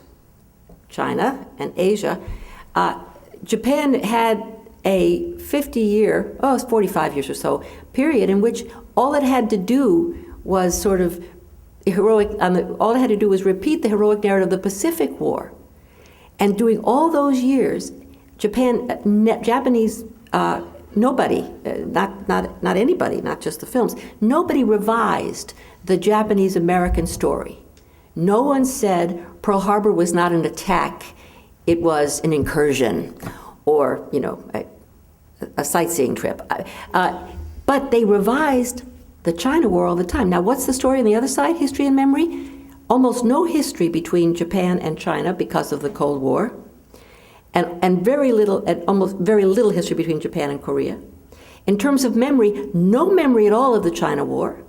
China and Asia. Japan had a 50-year, it's 45 years or so, period in which all it had to do was sort of all it had to do was repeat the heroic narrative of the Pacific War. And during all those years, Japanese, nobody, not anybody, not just the films, nobody revised the Japanese-American story. No one said Pearl Harbor was not an attack, it was an incursion, or, a sightseeing trip. But they revised the China War all the time. Now, what's the story on the other side, history and memory? Almost no history between Japan and China because of the Cold War, and almost very little history between Japan and Korea. In terms of memory, no memory at all of the China War,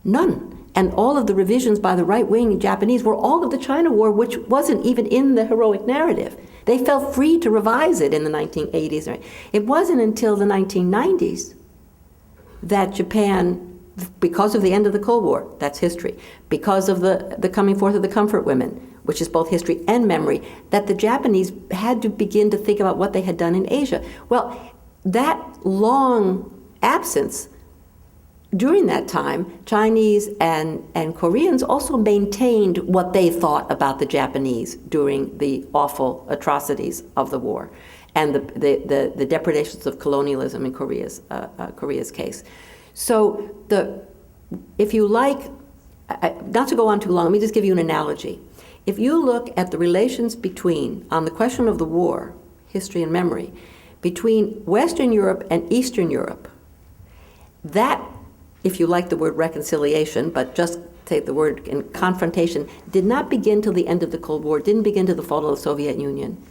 none. And all of the revisions by the right-wing Japanese were all of the China War, which wasn't even in the heroic narrative. They felt free to revise it in the 1980s. It wasn't until the 1990s that Japan, because of the end of the Cold War, that's history, because of the coming forth of the comfort women, which is both history and memory, that the Japanese had to begin to think about what they had done in Asia. Well, that long absence, during that time, Chinese and Koreans also maintained what they thought about the Japanese during the awful atrocities of the war and the depredations of colonialism in Korea's case. So if you like, not to go on too long, let me just give you an analogy. If you look at the relations on the question of the war, history and memory, between Western Europe and Eastern Europe, that, if you like the word reconciliation, but just take the word in confrontation, did not begin till the end of the Cold War, didn't begin till the fall of the Soviet Union.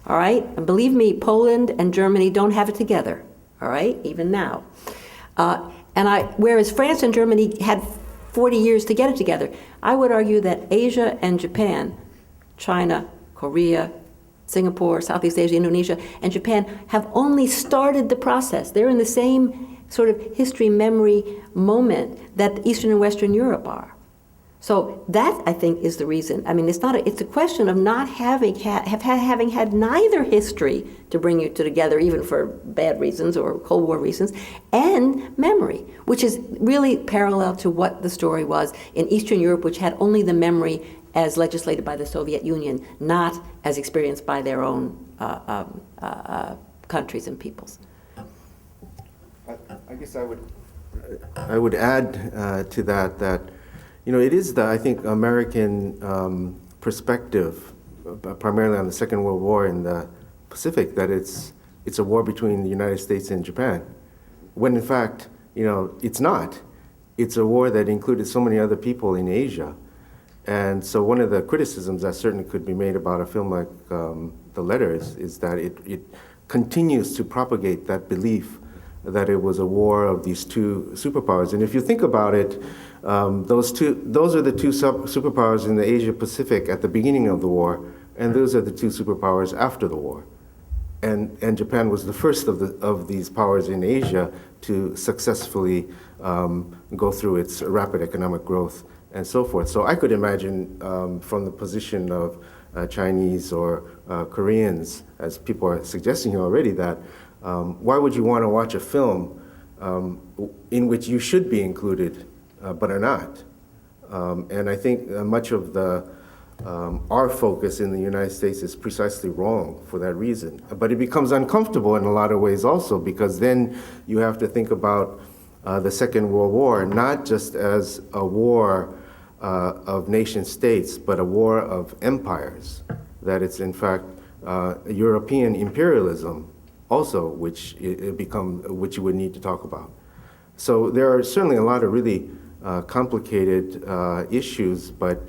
All right? And believe me, Poland and Germany don't have it together, all right, even now. Whereas France and Germany had 40 years to get it together, I would argue that Asia and Japan, China, Korea, Singapore, Southeast Asia, Indonesia, and Japan have only started the process. They're in the same sort of history memory moment that Eastern and Western Europe are. So that, I think, is the reason. I mean, it's a question of not having had neither history to bring you together, even for bad reasons or Cold War reasons, and memory, which is really parallel to what the story was in Eastern Europe, which had only the memory as legislated by the Soviet Union, not as experienced by their own countries and peoples. I guess I would add to that it is I think, American perspective, primarily on the Second World War in the Pacific, that it's a war between the United States and Japan, when in fact, it's not. It's a war that included so many other people in Asia. And so one of the criticisms that certainly could be made about a film like The Letters is that it continues to propagate that belief that it was a war of these two superpowers. And if you think about it, those are the two superpowers in the Asia-Pacific at the beginning of the war, and those are the two superpowers after the war. And Japan was the first of these powers in Asia to successfully go through its rapid economic growth and so forth. So I could imagine from the position of Chinese or Koreans, as people are suggesting here already, that why would you want to watch a film in which you should be included but are not? And I think much of our focus in the United States is precisely wrong for that reason. But it becomes uncomfortable in a lot of ways also, because then you have to think about the Second World War not just as a war of nation states, but a war of empires. That it's in fact European imperialism also, which you would need to talk about. So there are certainly a lot of really complicated issues, but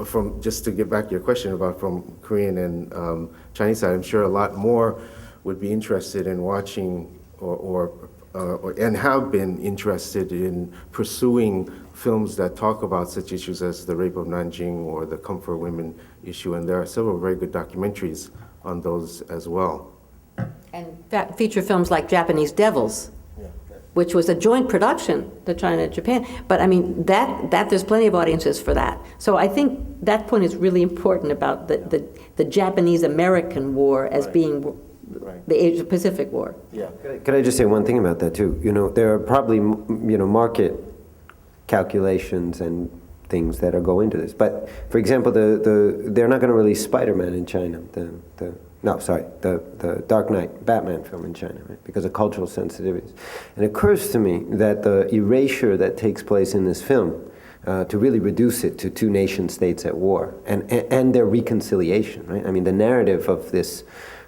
from just to get back to your question about from Korean and Chinese side, I'm sure a lot more would be interested in watching or and have been interested in pursuing films that talk about such issues as the rape of Nanjing or the Comfort Women issue, and there are several very good documentaries on those as well. And feature films like Japanese Devils, which was a joint production to China and Japan. But I mean, that there's plenty of audiences for that. So I think that point is really important about the Japanese-American war as being the Asia-Pacific war. Yeah. Could I just say one thing about that too? You know, there are probably market calculations and things that are go into this. But for example, they're not going to release Spider-Man in China. The Dark Knight Batman film in China, right? Because of cultural sensitivities. And it occurs to me that the erasure that takes place in this film, to really reduce it to two nation states at war and their reconciliation, right? I mean, the narrative of this,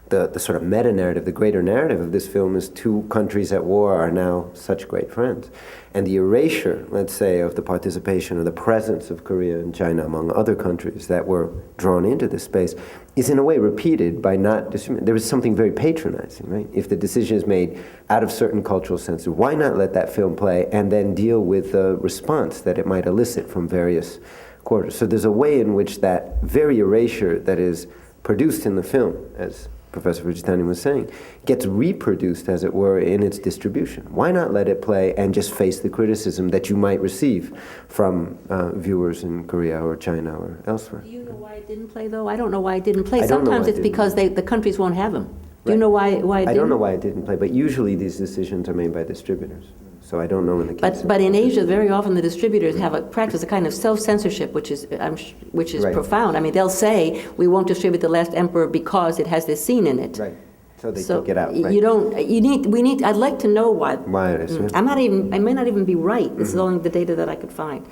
the sort of meta-narrative, the greater narrative of this film is two countries at war are now such great friends. And the erasure, let's say, of the participation or the presence of Korea and China among other countries that were drawn into this space is in a way repeated by not discriminating. There is something very patronizing, right? If the decision is made out of certain cultural senses, why not let that film play and then deal with the response that it might elicit from various quarters? So there's a way in which that very erasure that is produced in the film, as Professor Fujitani was saying, gets reproduced, as it were, in its distribution. Why not let it play and just face the criticism that you might receive from viewers in Korea or China or elsewhere? Do you know why it didn't play, though? I don't know why it didn't play. I don't know Sometimes why it it's didn't. because the countries won't have them. Do you Right. know why it didn't? I don't know why it didn't play, but usually these decisions are made by distributors. So I don't know in the case. But in Asia, very often the distributors have a practice a kind of self-censorship, which is Right. profound. I mean, they'll say we won't distribute The Last Emperor because it has this scene in it. Right. So they took it out. Right. You don't. We need. I'd like to know why. Why it is, yeah. I'm not even. I may not even be right. This is only the data that I could find.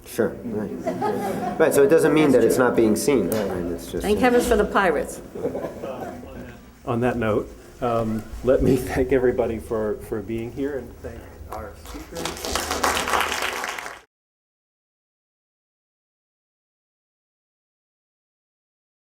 Sure. Right. Right. So it doesn't mean that it's not being seen. Right. It's just. Thank heavens for the pirates. On that note, let me thank everybody for being here and thank our speakers.